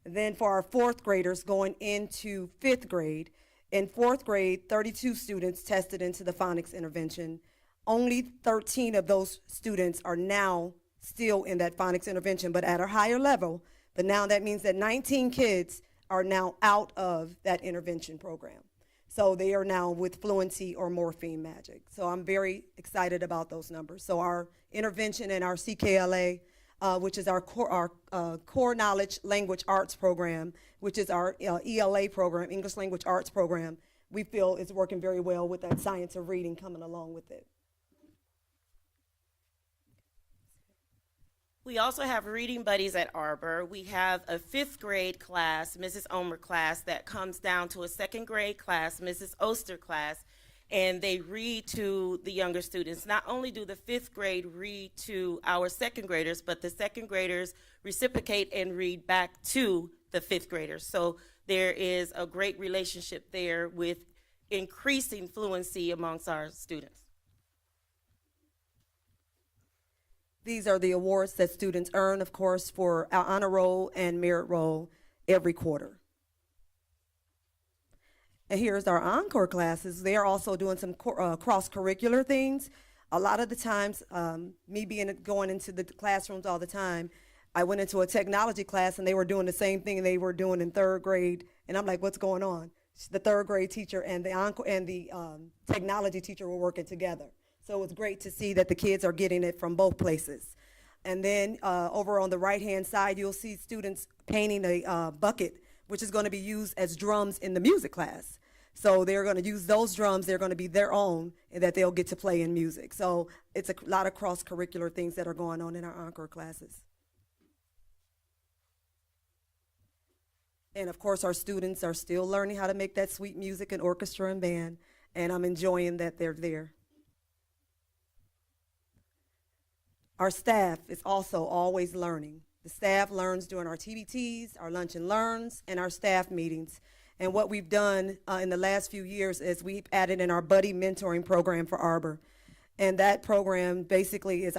And then for our fourth graders going into fifth grade, in fourth grade, 32 students tested into the phonics intervention. Only 13 of those students are now still in that phonics intervention, but at a higher level. But now that means that 19 kids are now out of that intervention program. So they are now with fluency or morphine magic. So I'm very excited about those numbers. So our intervention and our CKLA, which is our core knowledge language arts program, which is our ELA program, English language arts program, we feel is working very well with that science of reading coming along with it. We also have reading buddies at Arbor. We have a fifth grade class, Mrs. Omer class, that comes down to a second grade class, Mrs. Oster class, and they read to the younger students. Not only do the fifth grade read to our second graders, but the second graders reciprocate and read back to the fifth graders. So there is a great relationship there with increasing fluency amongst our students. These are the awards that students earn, of course, for our honor roll and merit roll every quarter. And here's our encore classes. They are also doing some cross-curricular things. A lot of the times, me going into the classrooms all the time, I went into a technology class and they were doing the same thing they were doing in third grade, and I'm like, what's going on? The third grade teacher and the technology teacher were working together. So it was great to see that the kids are getting it from both places. And then over on the right-hand side, you'll see students painting a bucket, which is going to be used as drums in the music class. So they're going to use those drums. They're going to be their own, and that they'll get to play in music. So it's a lot of cross-curricular things that are going on in our encore classes. And, of course, our students are still learning how to make that sweet music in orchestra and band, and I'm enjoying that they're there. Our staff is also always learning. The staff learns during our TBTs, our lunch and learns, and our staff meetings. And what we've done in the last few years is we've added in our buddy mentoring program for Arbor. And that program basically is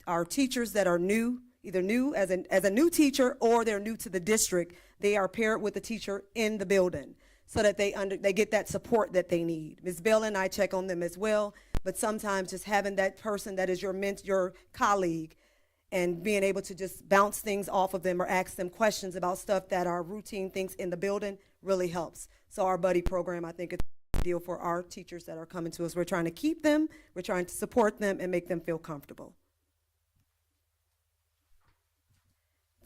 our teachers that are new, either new as a new teacher or they're new to the district. They are paired with the teacher in the building so that they get that support that they need. Ms. Bell and I check on them as well. But sometimes just having that person that is your colleague and being able to just bounce things off of them or ask them questions about stuff that are routine things in the building really helps. So our buddy program, I think, is a deal for our teachers that are coming to us. We're trying to keep them, we're trying to support them and make them feel comfortable.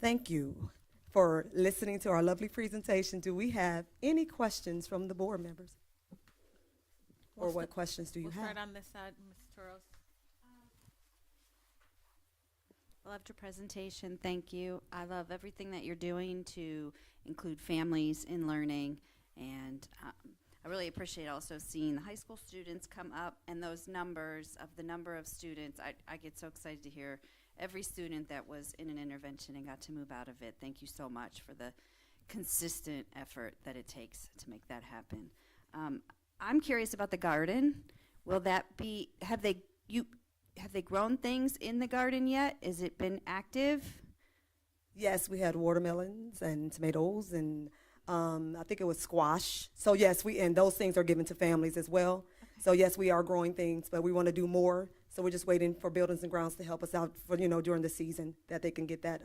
Thank you for listening to our lovely presentation. Do we have any questions from the board members? Or what questions do you have? We'll start on this side, Ms. Toros. I loved your presentation. Thank you. I love everything that you're doing to include families in learning. And I really appreciate also seeing the high school students come up and those numbers of the number of students. I get so excited to hear every student that was in an intervention and got to move out of it. Thank you so much for the consistent effort that it takes to make that happen. I'm curious about the garden. Will that be, have they have they grown things in the garden yet? Has it been active? Yes, we had watermelons and tomatoes and I think it was squash. So yes, and those things are given to families as well. So yes, we are growing things, but we want to do more. So we're just waiting for Buildings and Grounds to help us out for, during the season that they can get that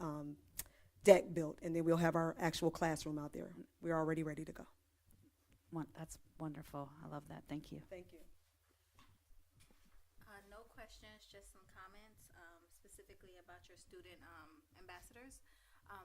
deck built, and then we'll have our actual classroom out there. We're already ready to go. That's wonderful. I love that. Thank you. Thank you. No questions, just some comments, specifically about your student ambassadors.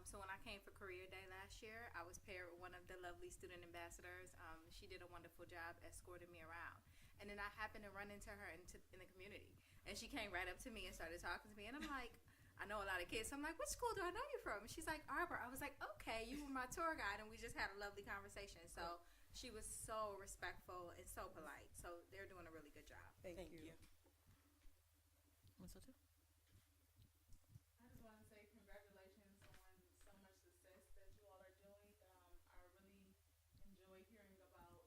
So when I came for Career Day last year, I was paired with one of the lovely student ambassadors. She did a wonderful job escorting me around. And then I happened to run into her in the community. And she came right up to me and started talking to me. And I'm like, I know a lot of kids. So I'm like, which school do I know you from? And she's like, Arbor. I was like, okay, you were my tour guide. And we just had a lovely conversation. So she was so respectful and so polite. So they're doing a really good job. Thank you. So too. I just want to say congratulations on so much success that you all are doing. I really enjoy hearing about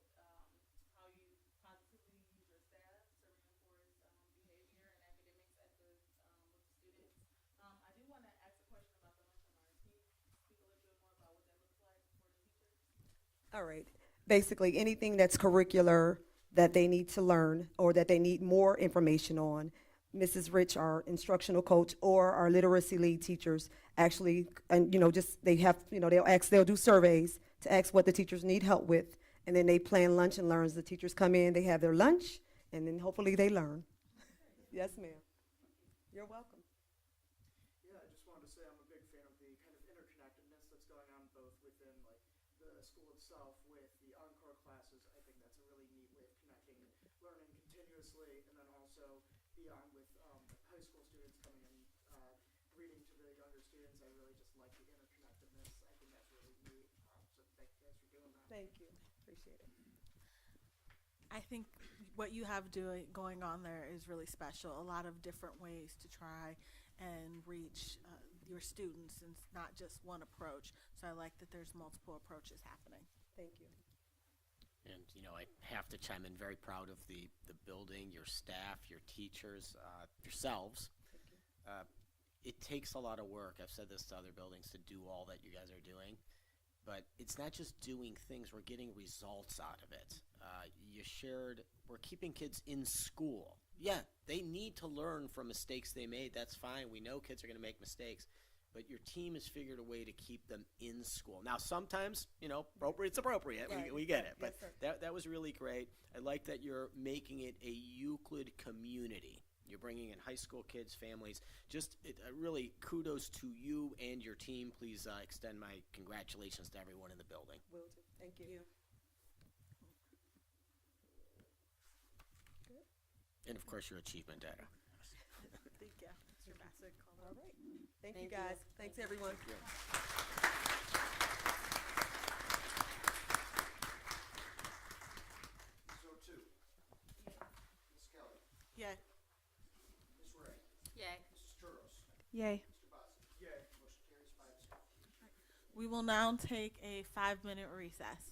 how you positively use your staff to reinforce behavior and academics at with the students. I do want to ask a question about the lunch and learn. Can you speak a little bit more about what that looks like for the teachers? All right. Basically, anything that's curricular that they need to learn or that they need more information on, Mrs. Rich, our instructional coach, or our literacy lead teachers actually, and they'll do surveys to ask what the teachers need help with, and then they plan lunch and learns. The teachers come in, they have their lunch, and then hopefully they learn. Yes, ma'am. You're welcome. Yeah, I just wanted to say I'm a big fan of the kind of interconnectedness that's going on both within like the school itself with the encore classes. I think that's a really neat way of connecting learning continuously, and then also beyond with high school students coming in reading to the younger students. I really just like the interconnectedness. I think that's really neat. So thank you guys for doing that. Thank you. Appreciate it. I think what you have going on there is really special. A lot of different ways to try and reach your students, and it's not just one approach. So I like that there's multiple approaches happening. Thank you. And, I have to chime in, very proud of the building, your staff, your teachers, yourselves. It takes a lot of work, I've said this to other buildings, to do all that you guys are doing. But it's not just doing things, we're getting results out of it. We're keeping kids in school. Yeah, they need to learn from mistakes they made, that's fine. We know kids are going to make mistakes. But your team has figured a way to keep them in school. Now, sometimes, it's appropriate. Right. We get it. Yes, But sir. that was really great. I like that you're making it a Euclid community. You're bringing in high school kids, families. Really kudos to you and your team. Please extend my congratulations to everyone in the building. Will do. Thank you. And, of course, your achievement data. Thank you. Mr. Bassett. All right. Thank you, guys. Thanks, everyone. So two. Ms. Kelly. Yay. Ms. Ray. Yay. Mrs. Churros. Yay. Mr. Bossy. Yay. Motion carries 5-0. We will now take a 5-minute recess.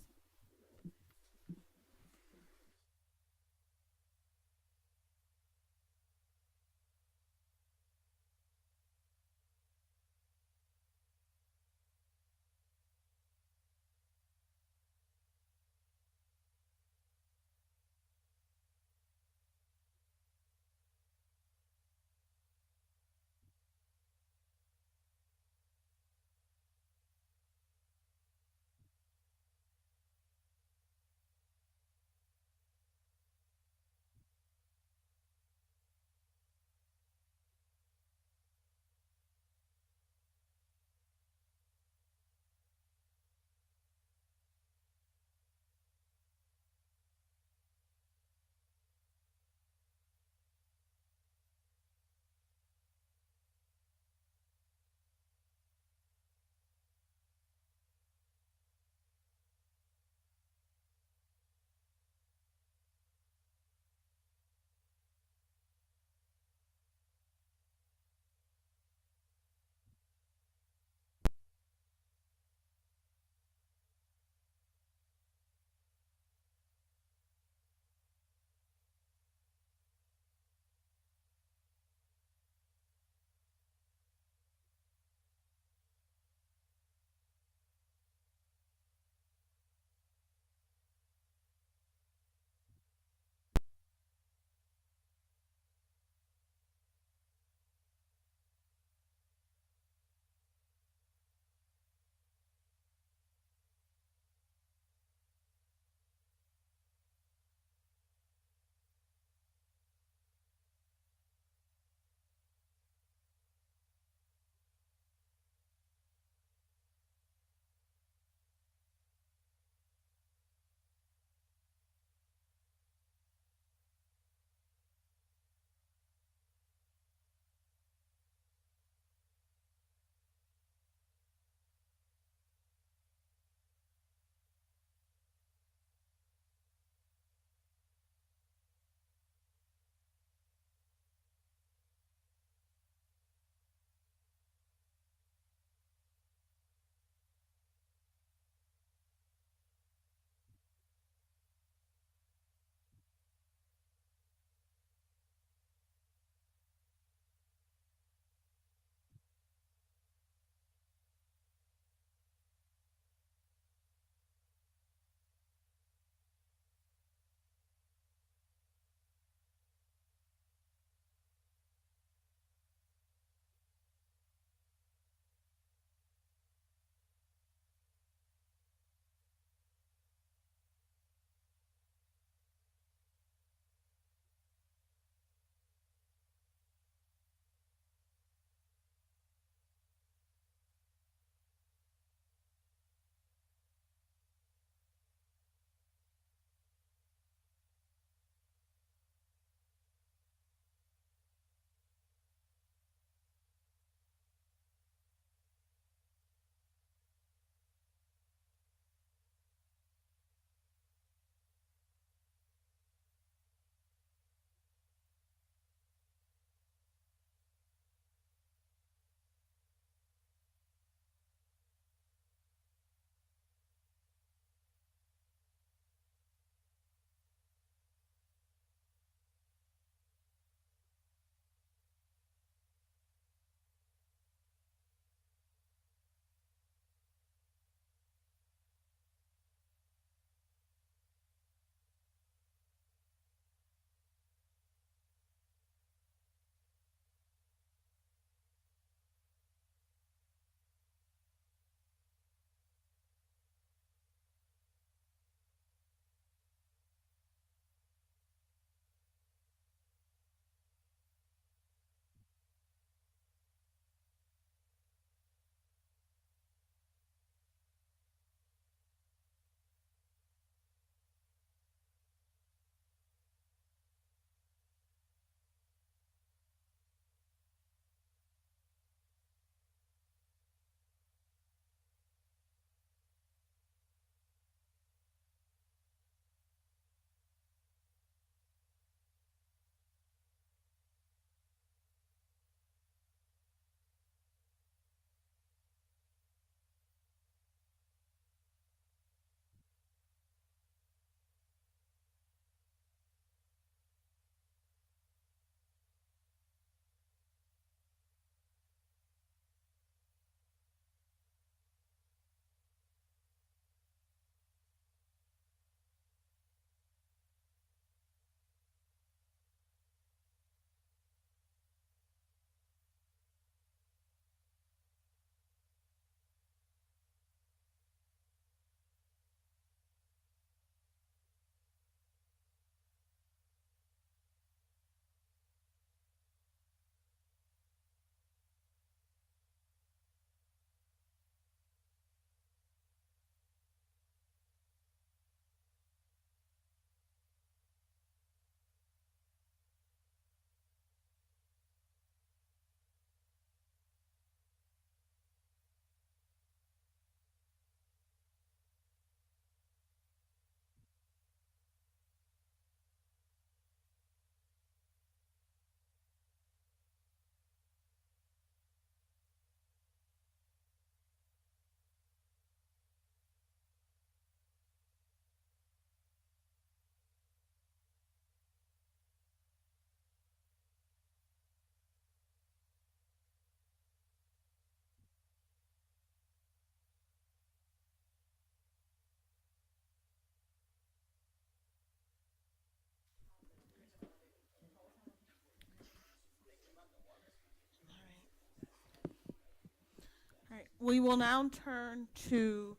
We will now turn to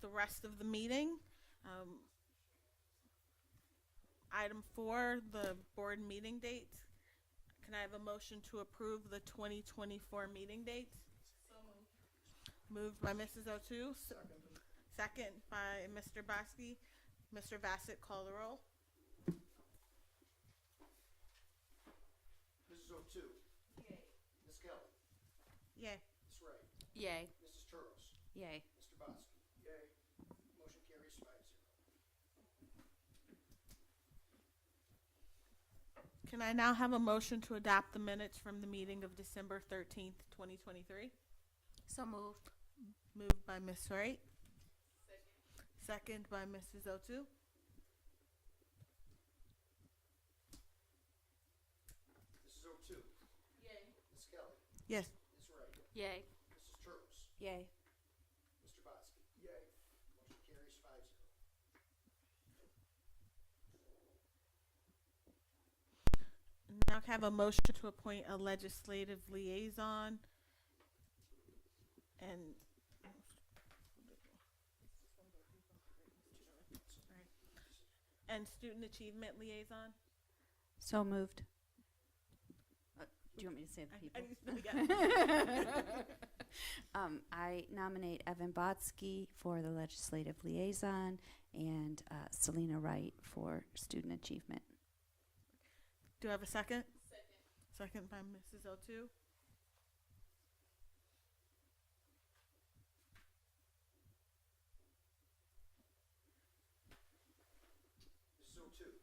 the rest of the meeting. Item 4, the board meeting dates. Can I have a motion to approve the 2024 meeting dates? So moved. Moved by Mrs. O'Toole, second by Mr. Boski. Mr. Bassett, call the roll. Mrs. O'Toole. Yay. Ms. Kelly. Yay. Ms. Wright. Yay. Mrs. Churros. Yay. Mr. Boski. Yay. Motion carries 5-0. Can I now have a motion to adopt the minutes from the meeting of December 13th, 2023? So moved. Moved by Ms. Wright. Second by Mrs. O'Toole. Mrs. O'Toole. Yay. Ms. Kelly. Yes. Ms. Wright. Yay. Mrs. Churros. Yay. Mr. Boski. Yay. Motion carries 5-0. Now can I have a motion to appoint a legislative liaison and student achievement liaison? So moved. Do you want me to say the people? I nominate Evan Botsky for the legislative liaison and Selena Wright for student achievement. Do I have a second? Second by Mrs. O'Toole. Mrs. O'Toole.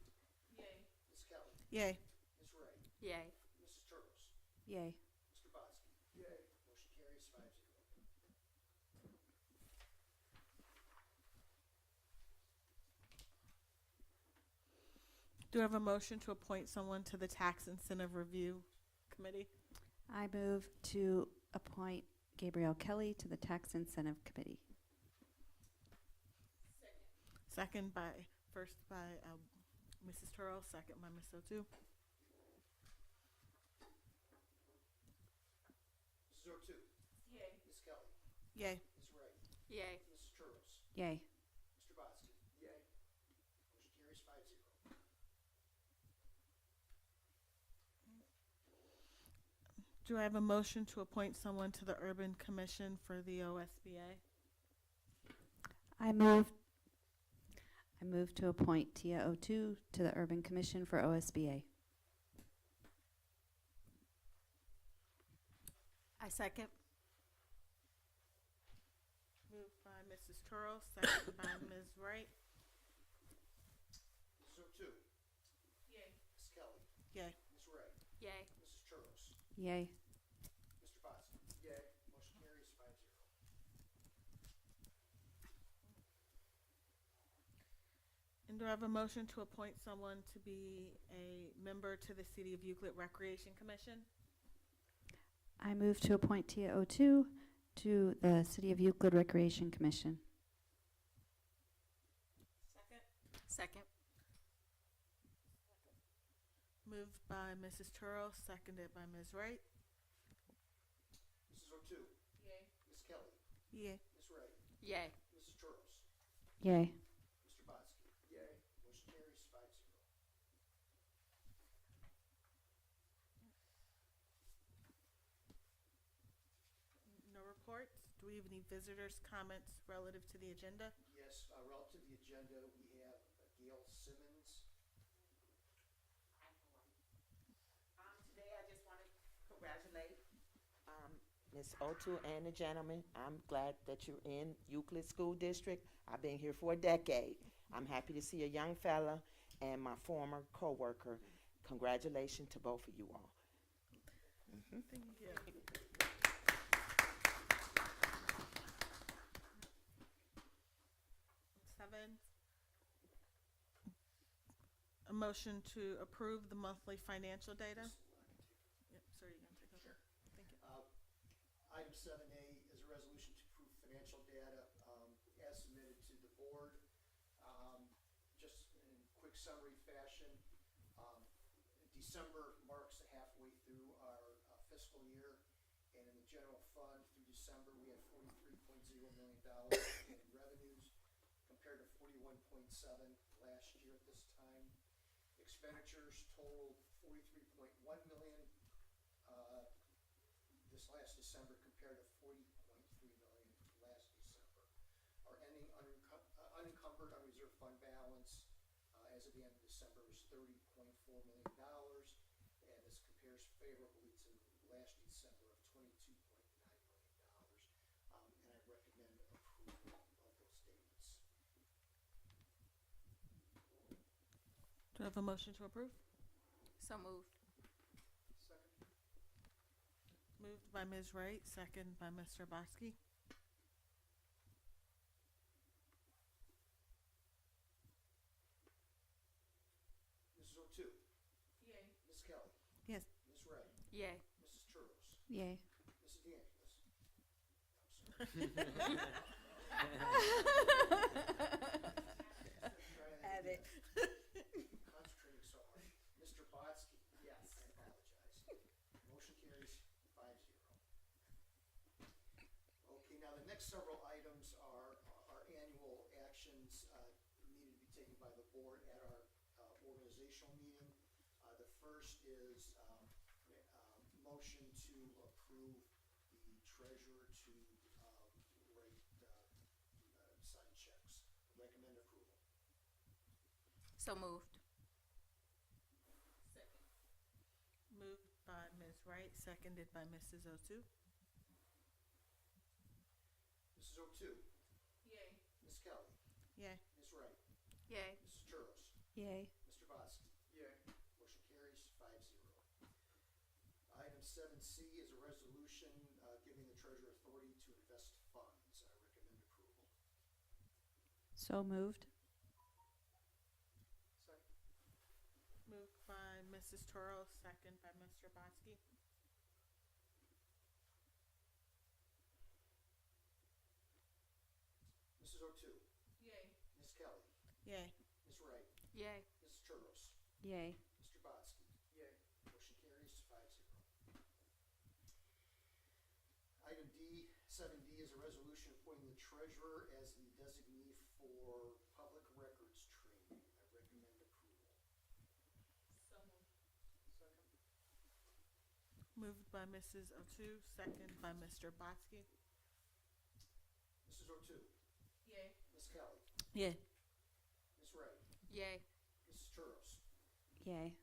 Yay. Ms. Kelly. Yay. Ms. Wright. Yay. Mrs. Churros. Yay. Mr. Boski. Yay. Motion carries 5-0. Do I have a motion to appoint someone to the Tax Incentive Review Committee? I move to appoint Gabrielle Kelly to the Tax Incentive Committee. Second by, first by Mrs. Turrell, second by Ms. O'Toole. Mrs. O'Toole. Yay. Ms. Kelly. Yay. Ms. Wright. Yay. Mrs. Churros. Yay. Mr. Boski. Yay. Motion carries 5-0. Do I have a motion to appoint someone to the Urban Commission for the OSBA? I move to appoint Tia O'Toole to the Urban Commission for OSBA. I second. Moved by Mrs. Turrell, second by Ms. Wright. Mrs. O'Toole. Yay. Ms. Kelly. Yay. Ms. Wright. Yay. Mrs. Churros. Yay. Mr. Boski. Yay. Motion carries 5-0. And do I have a motion to appoint someone to be a member to the City of Euclid Recreation Commission? I move to appoint Tia O'Toole to the City of Euclid Recreation Commission. Second. Second. Moved by Mrs. Turrell, seconded by Ms. Wright. Mrs. O'Toole. Yay. Ms. Kelly. Yay. Ms. Wright. Yay. Mrs. Churros. Yay. Mr. Boski. Yay. Motion carries 5-0. No reports. Do we have any visitors' comments relative to the agenda? Yes, relative to the agenda, we have Gail Simmons. Today I just want to congratulate Ms. O'Toole and the gentleman. I'm glad that you're in Euclid School District. I've been here for a decade. I'm happy to see a young fella and my former coworker. Congratulations to both of you all. Thank you. Seven. A motion to approve the monthly financial data. Yep, sorry, you're gonna take over. Thank you. Item 7A is a resolution to approve financial data as submitted to the board. Just in quick summary fashion, December marks halfway through our fiscal year, and in the general fund through December, we had $43.0 million in revenues compared to 41.7 last year at this time. Expenditures totaled 43.1 million this last December compared to 40.3 million last December. Our ending unencumbered unreserved fund balance as of the end of December was $30.4 million, and this compares favorably to last December of $22.9 million. And I recommend approval of those statements. Do I have a motion to approve? So moved. Second. Moved by Ms. Wright, second by Mr. Botsky. Mrs. O'Toole. Yay. Ms. Kelly. Yes. Ms. Wright. Yay. Mrs. Churros. Yay. Mrs. DeAngelis. Have it. Concentrating so hard. Mr. Botsky. Yes. I apologize. Motion carries 5-0. Okay, now the next several items are our annual actions needed to be taken by the board at our organizational meeting. The first is motion to approve the treasurer to write sign checks. Recommend approval. So moved. Second. Moved by Ms. Wright, seconded by Mrs. O'Toole. Mrs. O'Toole. Yay. Ms. Kelly. Yay. Ms. Wright. Yay. Mrs. Churros. Yay. Mr. Botsky. Yay. Motion carries 5-0. Item 7C is a resolution giving the treasurer authority to invest funds. I recommend approval. So moved. Second. Moved by Mrs. Toro, second by Mr. Botsky. Mrs. O'Toole. Yay. Ms. Kelly. Yay. Ms. Wright. Yay. Mrs. Churros. Yay. Mr. Botsky. Yay. Motion carries 5-0. Item D, 7D is a resolution appointing the treasurer as the designee for public records training. I recommend approval. So moved. Second. Moved by Mrs. O'Toole, second by Mr. Botsky. Mrs. O'Toole. Yay. Ms. Kelly. Yay. Ms. Wright. Yay. Mrs. Churros. Yay.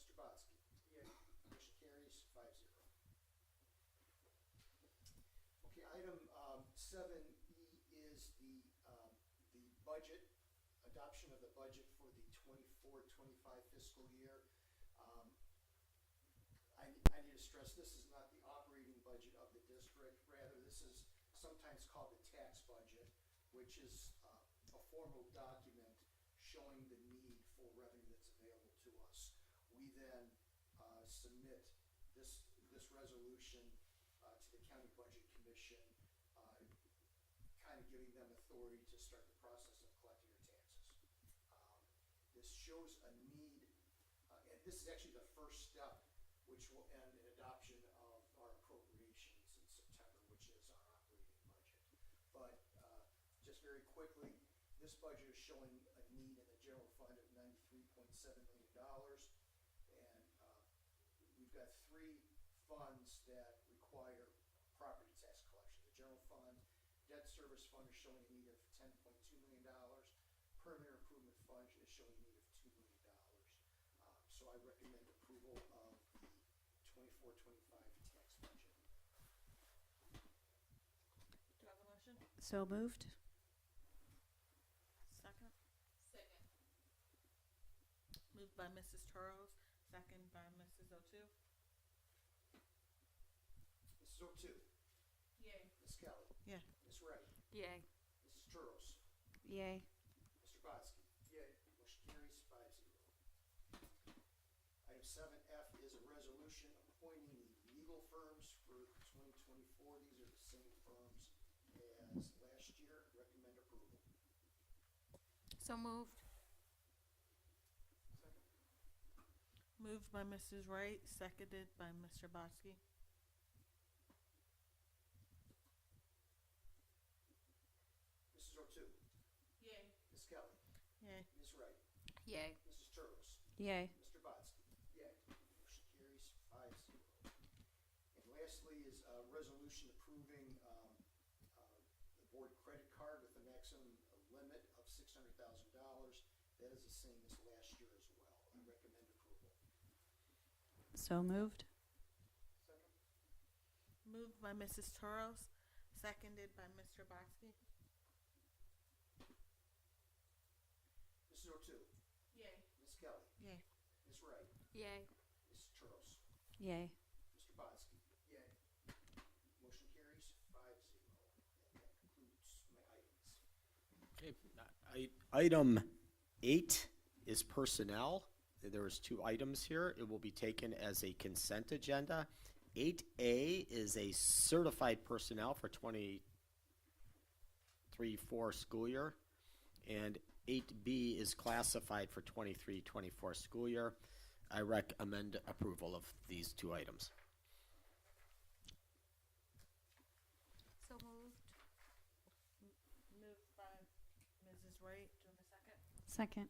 Mr. Botsky. Yay. Motion carries 5-0. Okay, item 7E is the budget, adoption of the budget for the 24-25 fiscal year. I need to stress, this is not the operating budget of the district. Rather, this is sometimes called the tax budget, which is a formal document showing the need for revenue that's available to us. We then submit this resolution to the County Budget Commission, kind of giving them authority to start the process of collecting your taxes. This shows a need, and this is actually the first step, which will end in adoption of our appropriations in September, which is our operating budget. But just very quickly, this budget is showing a need in the general fund of $93.7 million. And we've got 3 funds that require property tax collection. The general fund, debt service fund is showing a need of $10.2 million. Permanent improvement fund is showing a need of $2 million. So I recommend approval of the 24-25 tax budget. Do I have a motion? So moved. Second. Second. Moved by Mrs. Toro, second by Mrs. O'Toole. Mrs. O'Toole. Yay. Ms. Kelly. Yeah. Ms. Wright. Yay. Mrs. Churros. Yay. Mr. Botsky. Yay. Motion carries 5-0. Item 7F is a resolution appointing the legal firms for 2024. These are the same firms as last year. Recommend approval. So moved. Second. Moved by Mrs. Wright, seconded by Mr. Botsky. Kelly. Yay. Ms. Wright. Yay. Mrs. Turles. Yay. Mr. Botsky. Yay. Motion carries 5-0. And lastly is a resolution approving the board credit card with a maximum limit of $600,000. That is the same as last year as well. I recommend approval. So moved. Second. Moved by Mrs. Toros, seconded by Mr. Botsky. Mrs. O'Toole. Yay. Ms. Kelly. Yay. Ms. Wright. Yay. Mrs. Turles. Yay. Mr. Botsky. Yay. Motion carries 5-0. And that concludes my items. Okay, item 8 is personnel. There is 2 items here. It will be taken as a consent agenda. 8A is a certified personnel for 23-24 school year, and 8B is classified for 23-24 school year. I recommend approval of these 2 items. So moved. Moved by Mrs. Wright. Do you want a second? Second.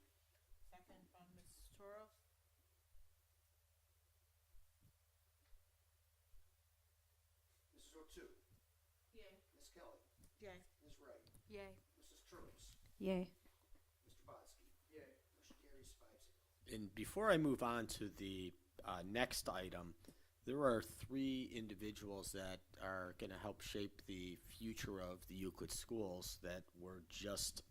Second by Mrs. Toros. Mrs. O'Toole. Yay. Ms. Kelly. Yay. Ms. Wright. Yay. Mrs. Turles. Yay. Mr. Botsky. Yay. Motion carries 5-0. And before I move on to the next item, there are 3 individuals that are going to help shape the future of the Euclid schools that were just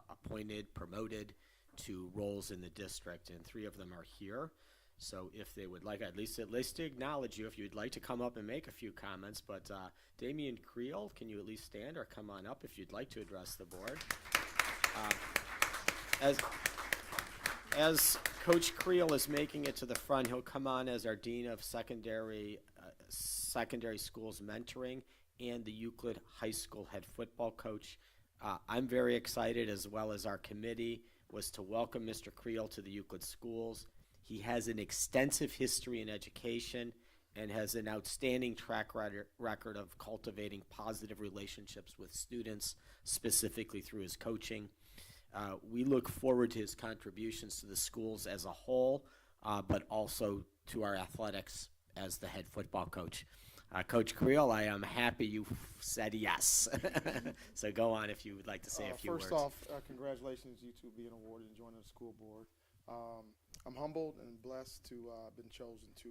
appointed, promoted to roles in the district, and 3 of them are here. So if they would like, at least to acknowledge you, if you'd like to come up and make a few comments. But Damian Creel, can you at least stand or come on up if you'd like to address the board? As Coach Creel is making it to the front, he'll come on as our Dean of Secondary Schools Mentoring and the Euclid High School head football coach. I'm very excited, as well as our committee, was to welcome Mr. Creel to the Euclid schools. He has an extensive history in education and has an outstanding track record of cultivating positive relationships with students, specifically through his coaching. We look forward to his contributions to the schools as a whole, but also to our athletics as the head football coach. Coach Creel, I am happy you said yes. So go on if you would like to say a few words. First off, congratulations, you two being awarded and joining the school board. I'm humbled and blessed to have been chosen to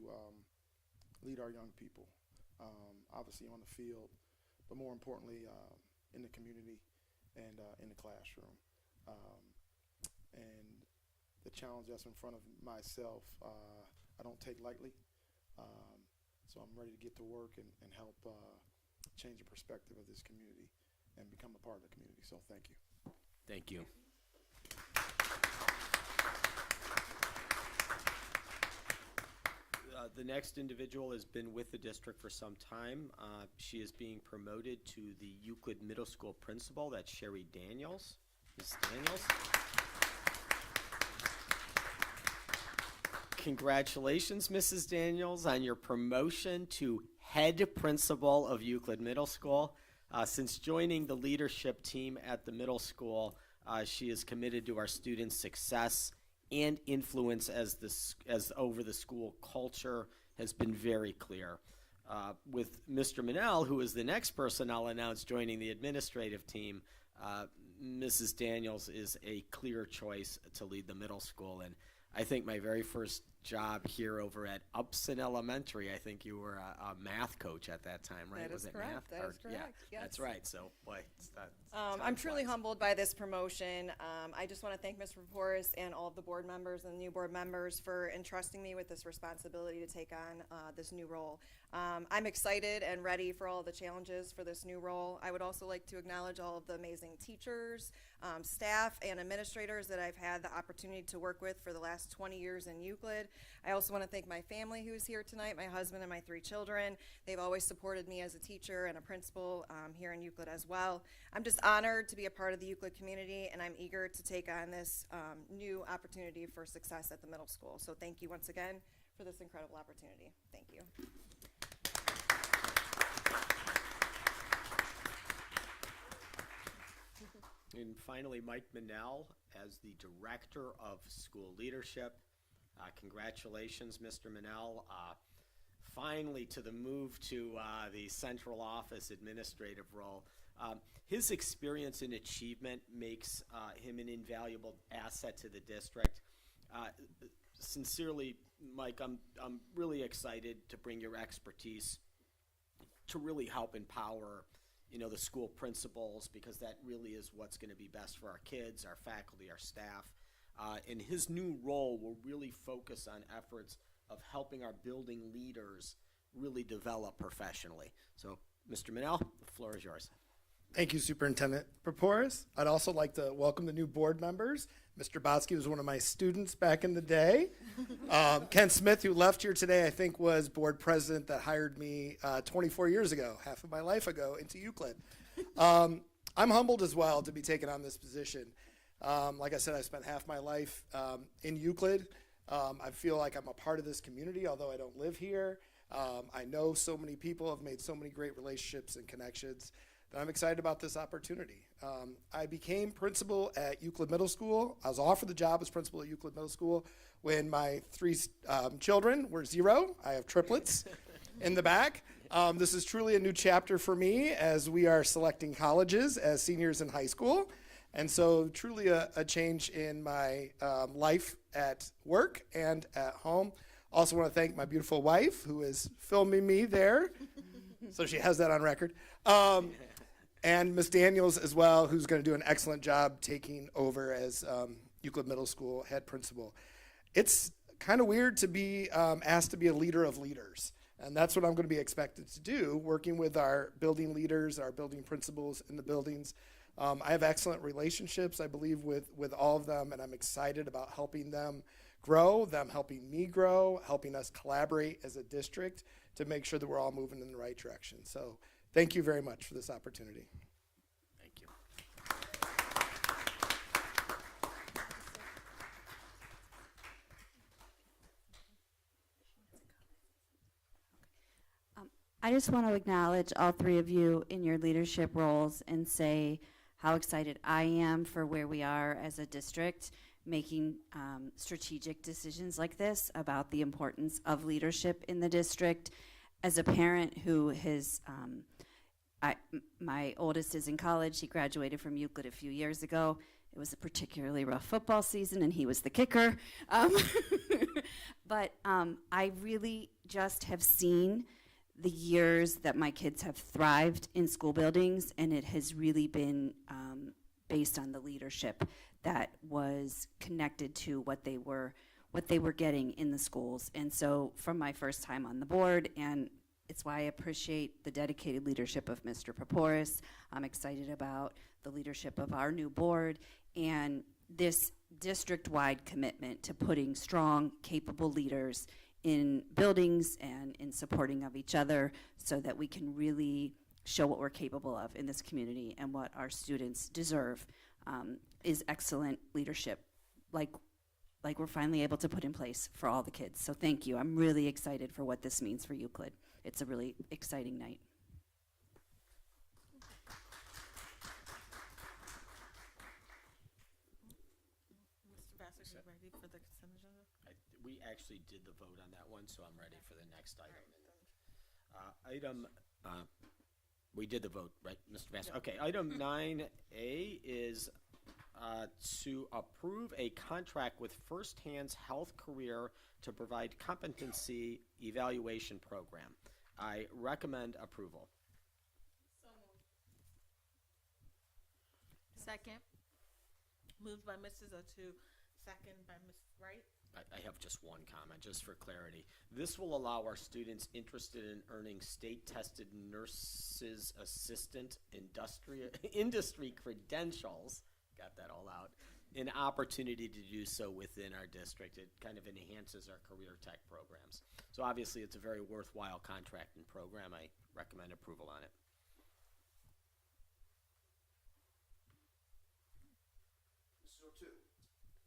lead our young people, obviously on the field, but more importantly in the community and in the classroom. And the challenge that's in front of myself, I don't take lightly. So I'm ready to get to work and help change the perspective of this community and become a part of the community. So thank you. Thank you. The next individual has been with the district for some time. She is being promoted to the Euclid Middle School principal. That's Sherry Daniels. Ms. Daniels. Congratulations, Mrs. Daniels, on your promotion to head principal of Euclid Middle School. Since joining the leadership team at the middle school, she is committed to our students' success and influence as over the school culture has been very clear. With Mr. Manel, who is the next person I'll announce joining the administrative team, Mrs. Daniels is a clear choice to lead the middle school. And I think my very first job here over at Upson Elementary, I think you were a math coach at that time, right? That Was is it correct. math? That is Yeah, correct. Yes. that's right. So, boy, I'm time truly flies. humbled by this promotion. I just want to thank Mr. Porras and all of the board members and new board members for entrusting me with this responsibility to take on this new role. I'm excited and ready for all of the challenges for this new role. I would also like to acknowledge all of the amazing teachers, staff, and administrators that I've had the opportunity to work with for the last 20 years in Euclid. I also want to thank my family who's here tonight, my husband and my 3 children. They've always supported me as a teacher and a principal here in Euclid as well. I'm just honored to be a part of the Euclid community, and I'm eager to take on this new opportunity for success at the middle school. So thank you once again for this incredible opportunity. Thank you. And finally, Mike Manell as the Director of School Leadership. Congratulations, Mr. Manell. Finally, to the move to the central office administrative role. His experience and achievement makes him an invaluable asset to the district. Sincerely, Mike, I'm really excited to bring your expertise to really help empower, the school principals, because that really is what's going to be best for our kids, our faculty, our staff. And his new role will really focus on efforts of helping our building leaders really develop professionally. So, Mr. Manell, the floor is yours. Thank you, Superintendent Paporis. I'd also like to welcome the new board members. Mr. Botsky was one of my students back in the day. Ken Smith, who left here today, I think was board president that hired me 24 years ago, half of my life ago, into Euclid. I'm humbled as well to be taking on this position. Like I said, I spent half my life in Euclid. I feel like I'm a part of this community, although I don't live here. I know so many people, have made so many great relationships and connections, that I'm excited about this opportunity. I became principal at Euclid Middle School. I was offered the job as principal at Euclid Middle School when my three children were 0. I have triplets in the back. This is truly a new chapter for me as we are selecting colleges as seniors in high school. And so truly a change in my life at work and at home. Also want to thank my beautiful wife who is filming me there. So she has that on record. And Ms. Daniels as well, who's going to do an excellent job taking over as Euclid Middle School head principal. It's kind of weird to be asked to be a leader of leaders. And that's what I'm going to be expected to do, working with our building leaders, our building principals in the buildings. I have excellent relationships, I believe, with all of them, and I'm excited about helping them grow, them helping me grow, helping us collaborate as a district to make sure that we're all moving in the right direction. So thank you very much for this opportunity. Thank you. I just want to acknowledge all three of you in your leadership roles and say how excited I am for where we are as a district, making strategic decisions like this about the importance of leadership in the district. As a parent who has, my oldest is in college. He graduated from Euclid a few years ago. It was a particularly rough football season, and he was the kicker. But I really just have seen the years that my kids have thrived in school buildings, and it has really been based on the leadership that was connected to what they were getting in the schools. And so from my first time on the board, and it's why I appreciate the dedicated leadership of Mr. Paporis. I'm excited about the leadership of our new board and this district-wide commitment to putting strong, capable leaders in buildings and in supporting of each other so that we can really show what we're capable of in this community and what our students deserve is excellent leadership like we're finally able to put in place for all the kids. So thank you. I'm really excited for what this means for Euclid. It's a really exciting night. Mr. Bassett, are you ready for the consent agenda? We actually did the vote on that one, so I'm ready for the next item. We did the vote, right, Mr. Bassett? Okay, item 9A is to approve a contract with First Hands Health Career to provide competency evaluation program. I recommend approval. So moved. Second. Moved by Mrs. O'Toole, second by Ms. Wright. I have just one comment, just for clarity. This will allow our students interested in earning state-tested nurses assistant industry credentials, got that all out, an opportunity to do so within our district. It kind of enhances our career tech programs. So obviously it's a very worthwhile contract and program. I recommend approval on it. Mrs. O'Toole.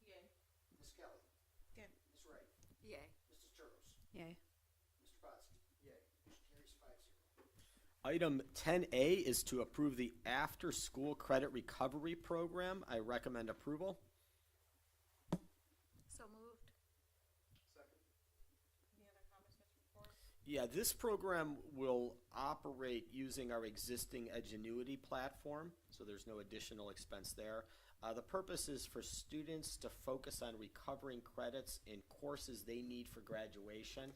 Yay. Ms. Kelly. Yay. Ms. Wright. Yay. Mrs. Turtles. Yay. Mr. Botsky. Yay. Motion carries 5-0. Item 10A is to approve the after-school credit recovery program. I recommend approval. So moved. Any other comments, Mr. Forrest? Yeah, this program will operate using our existing Edgenuity platform, so there's no additional expense there. The purpose is for students to focus on recovering credits in courses they need for graduation.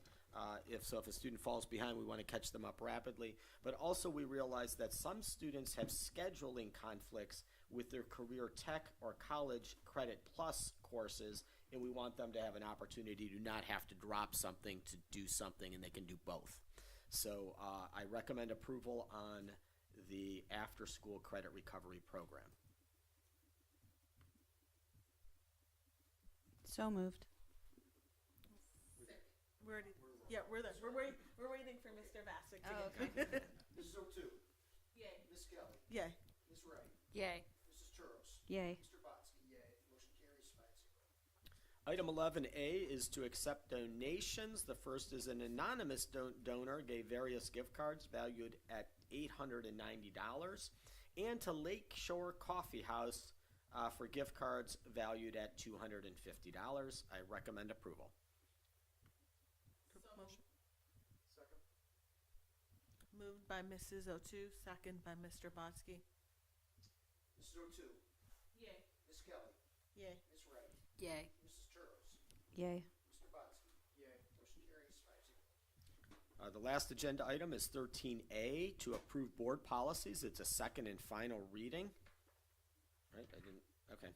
If a student falls behind, we want to catch them up rapidly. But also we realize that some students have scheduling conflicts with their career tech or college credit plus courses, and we want them to have an opportunity to not have to drop something to do something, and they can do both. So I recommend approval on the after-school credit recovery program. So moved. We're waiting for Mr. Bassick to Oh, get okay. Mrs. O'Toole. Yay. Ms. Kelly. Yay. Ms. Wright. Yay. Mrs. Churros. Yay. Mr. Botsky. Yay. Motion carries 5-0. Item 11A is to accept donations. The first is an anonymous donor gave various gift cards valued at $890, and to Lakeshore Coffee House for gift cards valued at $250. I recommend approval. Motion. Second. Moved by Mrs. O'Toole, second by Mr. Botsky. Mrs. O'Toole. Yay. Ms. Kelly. Yay. Ms. Wright. Yay. Mrs. Churros. Yay. Mr. Botsky. Yay. Motion carries 5-0. The last agenda item is 13A, to approve board policies. It's a second and final reading. Right, I didn't, okay.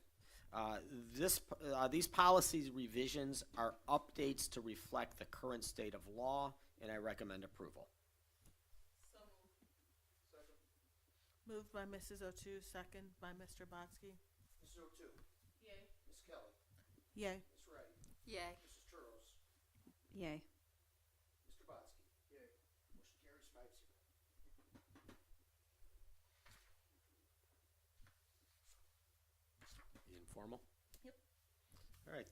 These policy revisions are updates to reflect the current state of law, and I recommend approval. So moved. Second. Moved by Mrs. O'Toole, second by Mr. Botsky. Mrs. O'Toole. Yay. Ms. Kelly. Yay. Ms. Wright. Yay. Mrs. Churros. Yay. Mr. Botsky. Yay. Motion carries 5-0. Informal? Yep. All right,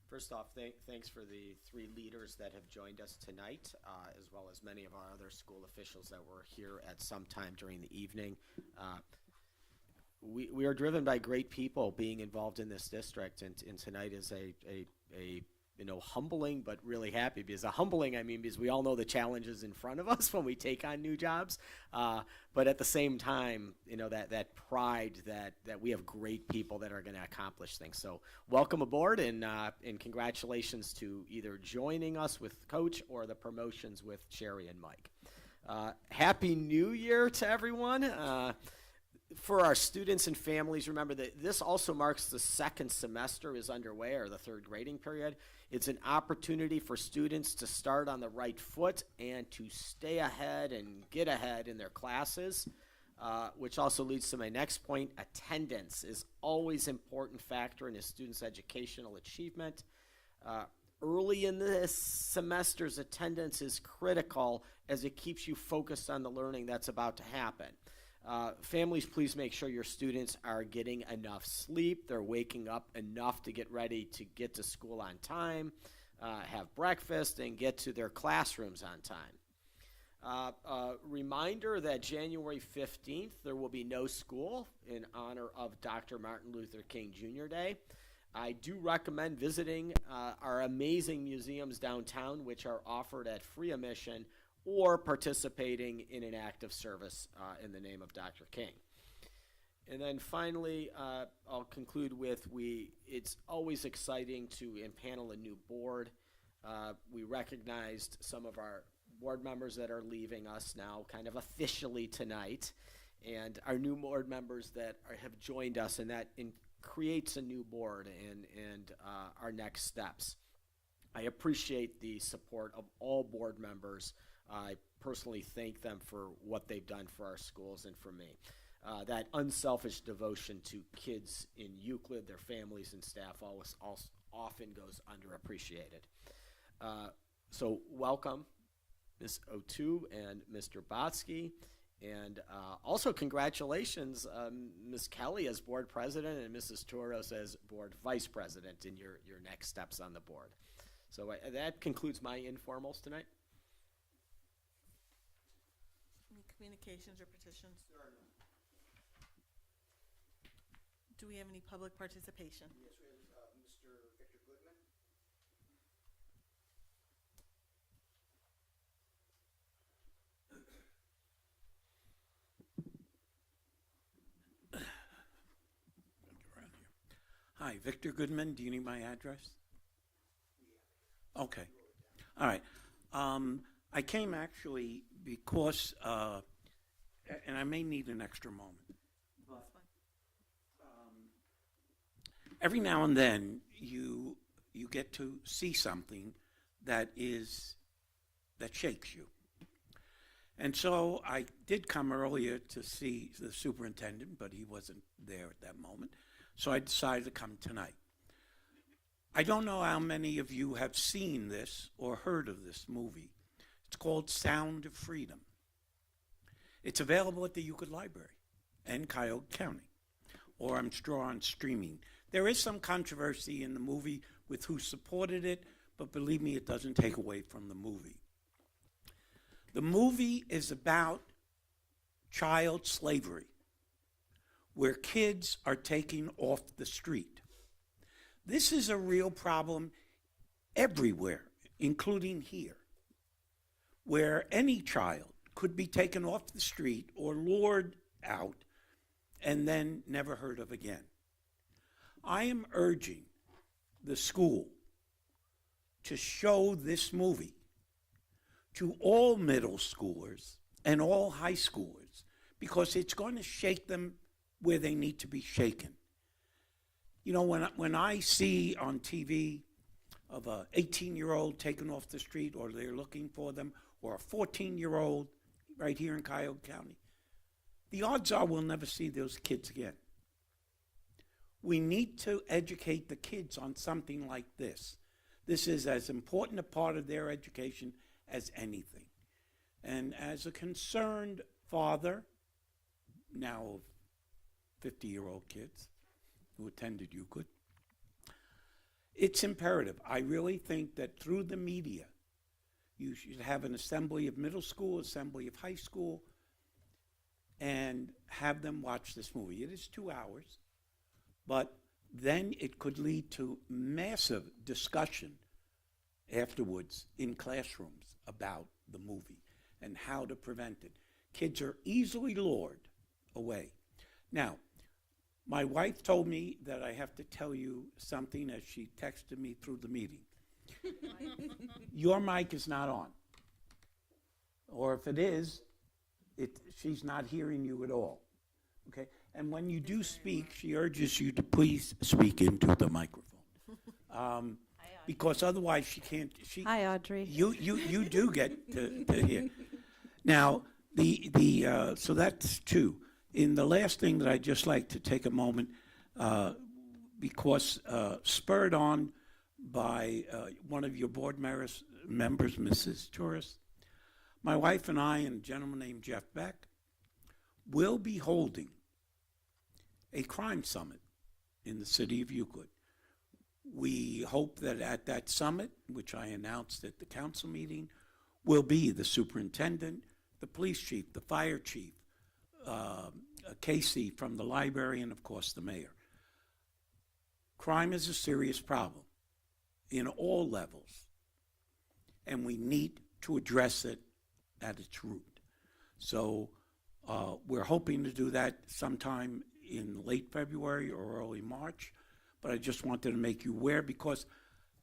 first off, thanks for the three leaders that have joined us tonight, as well as many of our other school officials that were here at some time during the evening. We are driven by great people being involved in this district, and tonight is a humbling but really happy. Because humbling, I mean, because we all know the challenges in front of us when we take on new jobs, but at the same time, that pride that we have great people that are going to accomplish things. So welcome aboard, and congratulations to either joining us with Coach or the promotions with Sherry and Mike. Happy New Year to everyone. For our students and families, remember that this also marks the second semester is underway, or the third grading period. It's an opportunity for students to start on the right foot and to stay ahead and get ahead in their classes, which also leads to my next point. Attendance is always an important factor in a student's educational achievement. Early in this semester's attendance is critical as it keeps you focused on the learning that's about to happen. Families, please make sure your students are getting enough sleep. They're waking up enough to get ready to get to school on time, have breakfast, and get to their classrooms on time. Reminder that January 15th, there will be no school in honor of Dr. Martin Luther King Jr. Day. I do recommend visiting our amazing museums downtown, which are offered at free admission, or participating in an act of service in the name of Dr. King. And then finally, I'll conclude with it's always exciting to impanel a new board. We recognized some of our board members that are leaving us now kind of officially tonight, and our new board members that have joined us, and that creates a new board and our next steps. I appreciate the support of all board members. I personally thank them for what they've done for our schools and for me. That unselfish devotion to kids in Euclid, their families and staff, often goes underappreciated. So welcome, Ms. O'Toole and Mr. Botsky. And also congratulations, Ms. Kelly as board president and Mrs. Toros as board vice president in your next steps on the board. So that concludes my informals tonight. communications or petitions? Do we have any public participation? Yes, we have Mr. Victor Goodman. Hi, Victor Goodman. Do you need my address? Okay. All right. I came actually because, and I may need an extra moment. But, every now and then you get to see something that shakes you. And so I did come earlier to see the superintendent, but he wasn't there at that moment. So I decided to come tonight. I don't know how many of you have seen this or heard of this movie. It's called Sound of Freedom. It's available at the Euclid Library and Cuyahoga County, or I'm sure on streaming. There is some controversy in the movie with who supported it, but believe me, it doesn't take away from the movie. The movie is about child slavery, where kids are taken off the street. This is a real problem everywhere, including here, where any child could be taken off the street or lured out and then never heard of again. I am urging the school to show this movie to all middle schoolers and all high schoolers, because it's going to shake them where they need to be shaken. You know, when I see on TV of a 18-year-old taken off the street, or they're looking for them, or a 14-year-old right here in Cuyahoga County, the odds are we'll never see those kids again. We need to educate the kids on something like this. This is as important a part of their education as anything. And as a concerned father, now of 50-year-old kids who attended Euclid, it's imperative. I really think that through the media, you should have an assembly of middle school, assembly of high school, and have them watch this movie. It is 2 hours, but then it could lead to massive discussion afterwards in classrooms about the movie and how to prevent it. Kids are easily lured away. Now, my wife told me that I have to tell you something as she texted me through the meeting. Your mic is not on. Or if it is, she's not hearing you at all. Okay? And when you do speak, she urges you to please speak into the microphone. Because otherwise she can't. Hi, Audrey. You do get to hear. Now, so that's two. In the last thing that I'd just like to take a moment, because spurred on by one of your board members, Mrs. Torres, my wife and I and a gentleman named Jeff Beck will be holding a crime summit in the city of Euclid. We hope that at that summit, which I announced at the council meeting, will be the superintendent, the police chief, the fire chief, Casey from the library, and of course the mayor. Crime is a serious problem in all levels, and we need to address it at its root. So we're hoping to do that sometime in late February or early March, but I just wanted to make you aware, because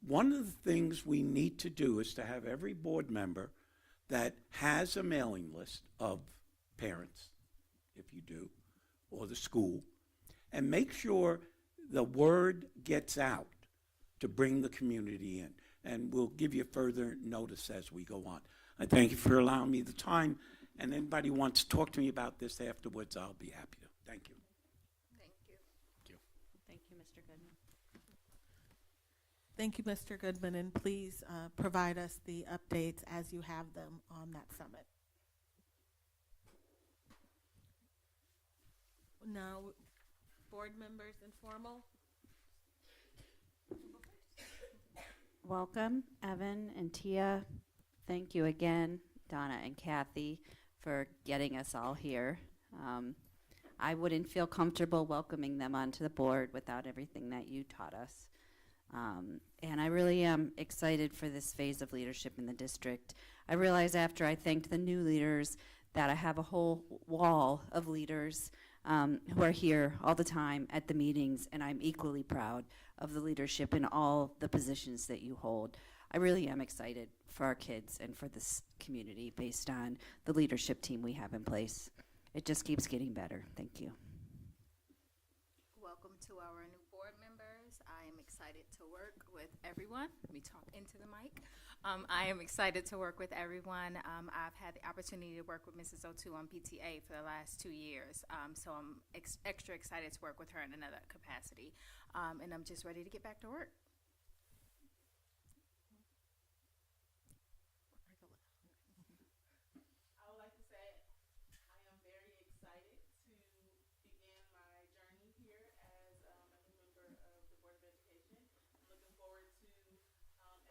one of the things we need to do is to have every board member that has a mailing list of parents, if you do, or the school, and make sure the word gets out to bring the community in. And we'll give you further notice as we go on. I thank you for allowing me the time, and anybody who wants to talk to me about this afterwards, I'll be happy to. Thank you. Thank you. Thank you, Mr. Goodman. Thank you, Mr. Goodman, and please provide us the updates as you have them on that summit. Now, board members informal. Welcome, Evan and Tia. Thank you again, Donna and Kathy, for getting us all here. I wouldn't feel comfortable welcoming them onto the board without everything that you taught us. And I really am excited for this phase of leadership in the district. I realize after I thanked the new leaders that I have a whole wall of leaders who are here all the time at the meetings, and I'm equally proud of the leadership in all the positions that you hold. I really am excited for our kids and for this community based on the leadership team we have in place. It just keeps getting better. Thank you. Welcome to our new board members. I am excited to work with everyone. Let me talk into the mic. I am excited to work with everyone. I've had the opportunity to work with Mrs. O'Toole on PTA for the last 2 years, so I'm extra excited to work with her in another capacity, and I'm just ready to get back to work. I would like to say I am very excited to begin my journey here as a new member of the Board of Education. I'm looking forward to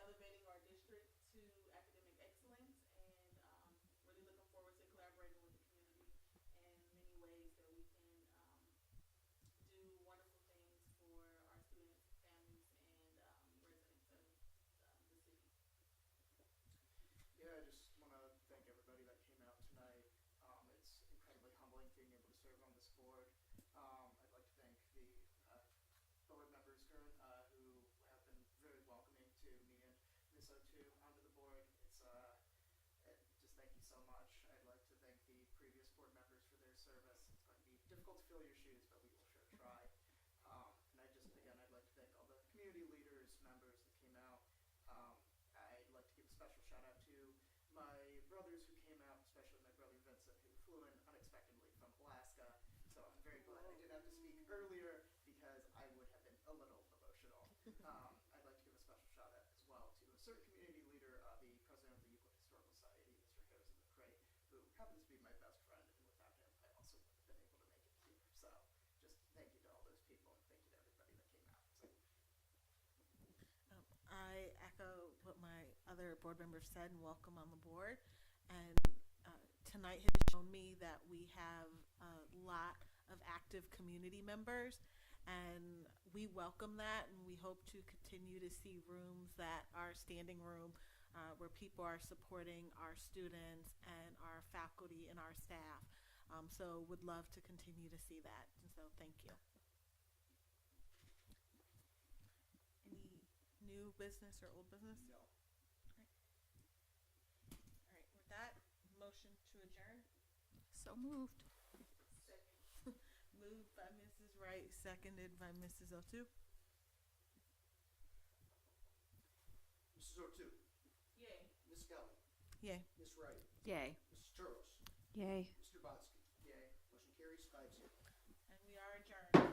elevating our district to academic excellence, and really looking forward to collaborating with the community in many ways that we can do wonderful things for our students, families, and residents of the city. Yeah, I just want to thank everybody that came out tonight. It's incredibly humbling being able to serve on this board. I'd like to thank the board members who have been very welcoming to me and Ms. O'Toole onto the board. Just thank you so much. I'd like to thank the previous board members for their service. It's going to be difficult to fill your shoes, but we will sure try. And I'd like to thank all the community leaders, members that came out. I'd like to give a special shout out to my brothers who came out, especially my brother Vincent, who flew in unexpectedly from Alaska. So I'm very glad I did have to speak earlier because I would have been a little emotional. I'd like to give a special shout out as well to a certain community leader, the president of the Euclid Historical Society, Mr. Harrison McCray, who happens to be my best friend, and without him, I also wouldn't have been able to make it here. So just thank you to all those people, and thank you to everybody that came out. So. I echo what my other board members said and welcome on the board. And tonight has shown me that we have a lot of active community members, and we welcome that, and we hope to continue to see rooms that are standing room where people are supporting our students and our faculty and our staff. So would love to continue to see that, and so thank you. Any new business or old business? No. All right, with that, motion to adjourn. So moved. Moved by Mrs. Wright, seconded by Mrs. O'Toole. Mrs. O'Toole. Yay. Ms. Kelly. Yay. Ms. Wright. Yay. Mrs. Turles. Yay. Mr. Botsky. Yay. Motion carries 5-0. And we are adjourned.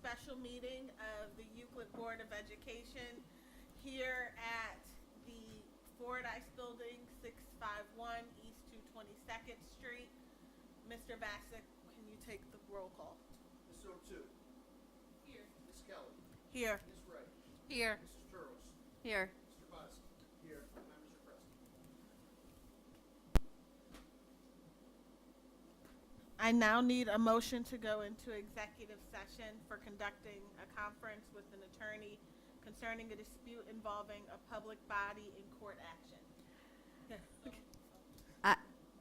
special meeting of the Euclid Board of Education here at the Fordyce Building, 651 East 222nd Street. Mr. Bassick, can you take the roll call? Ms. O'Toole? Here. Ms. Kelly? Here. Ms. Wright? Here. Mrs. Turles? Here. Mr. Botsky? Here. Members are present. I now need a motion to go into executive session for conducting a conference with an attorney concerning a dispute involving a public body in court action.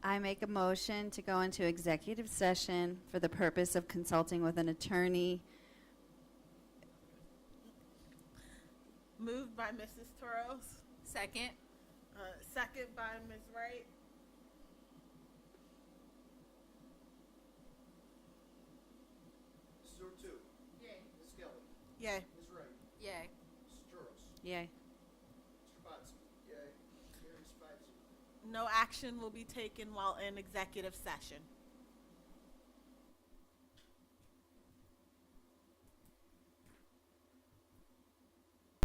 I make a motion to go into executive session for the purpose of consulting with an attorney. Moved by Mrs. Toros, Second. second by Ms. Wright. Mrs. O'Toole? Yay. Ms. Kelly? Yay. Ms. Wright? Yay. Mrs. Turles? Yay. Mr. Botsky? Yay. Carries 5-0. No action will be taken while in executive session.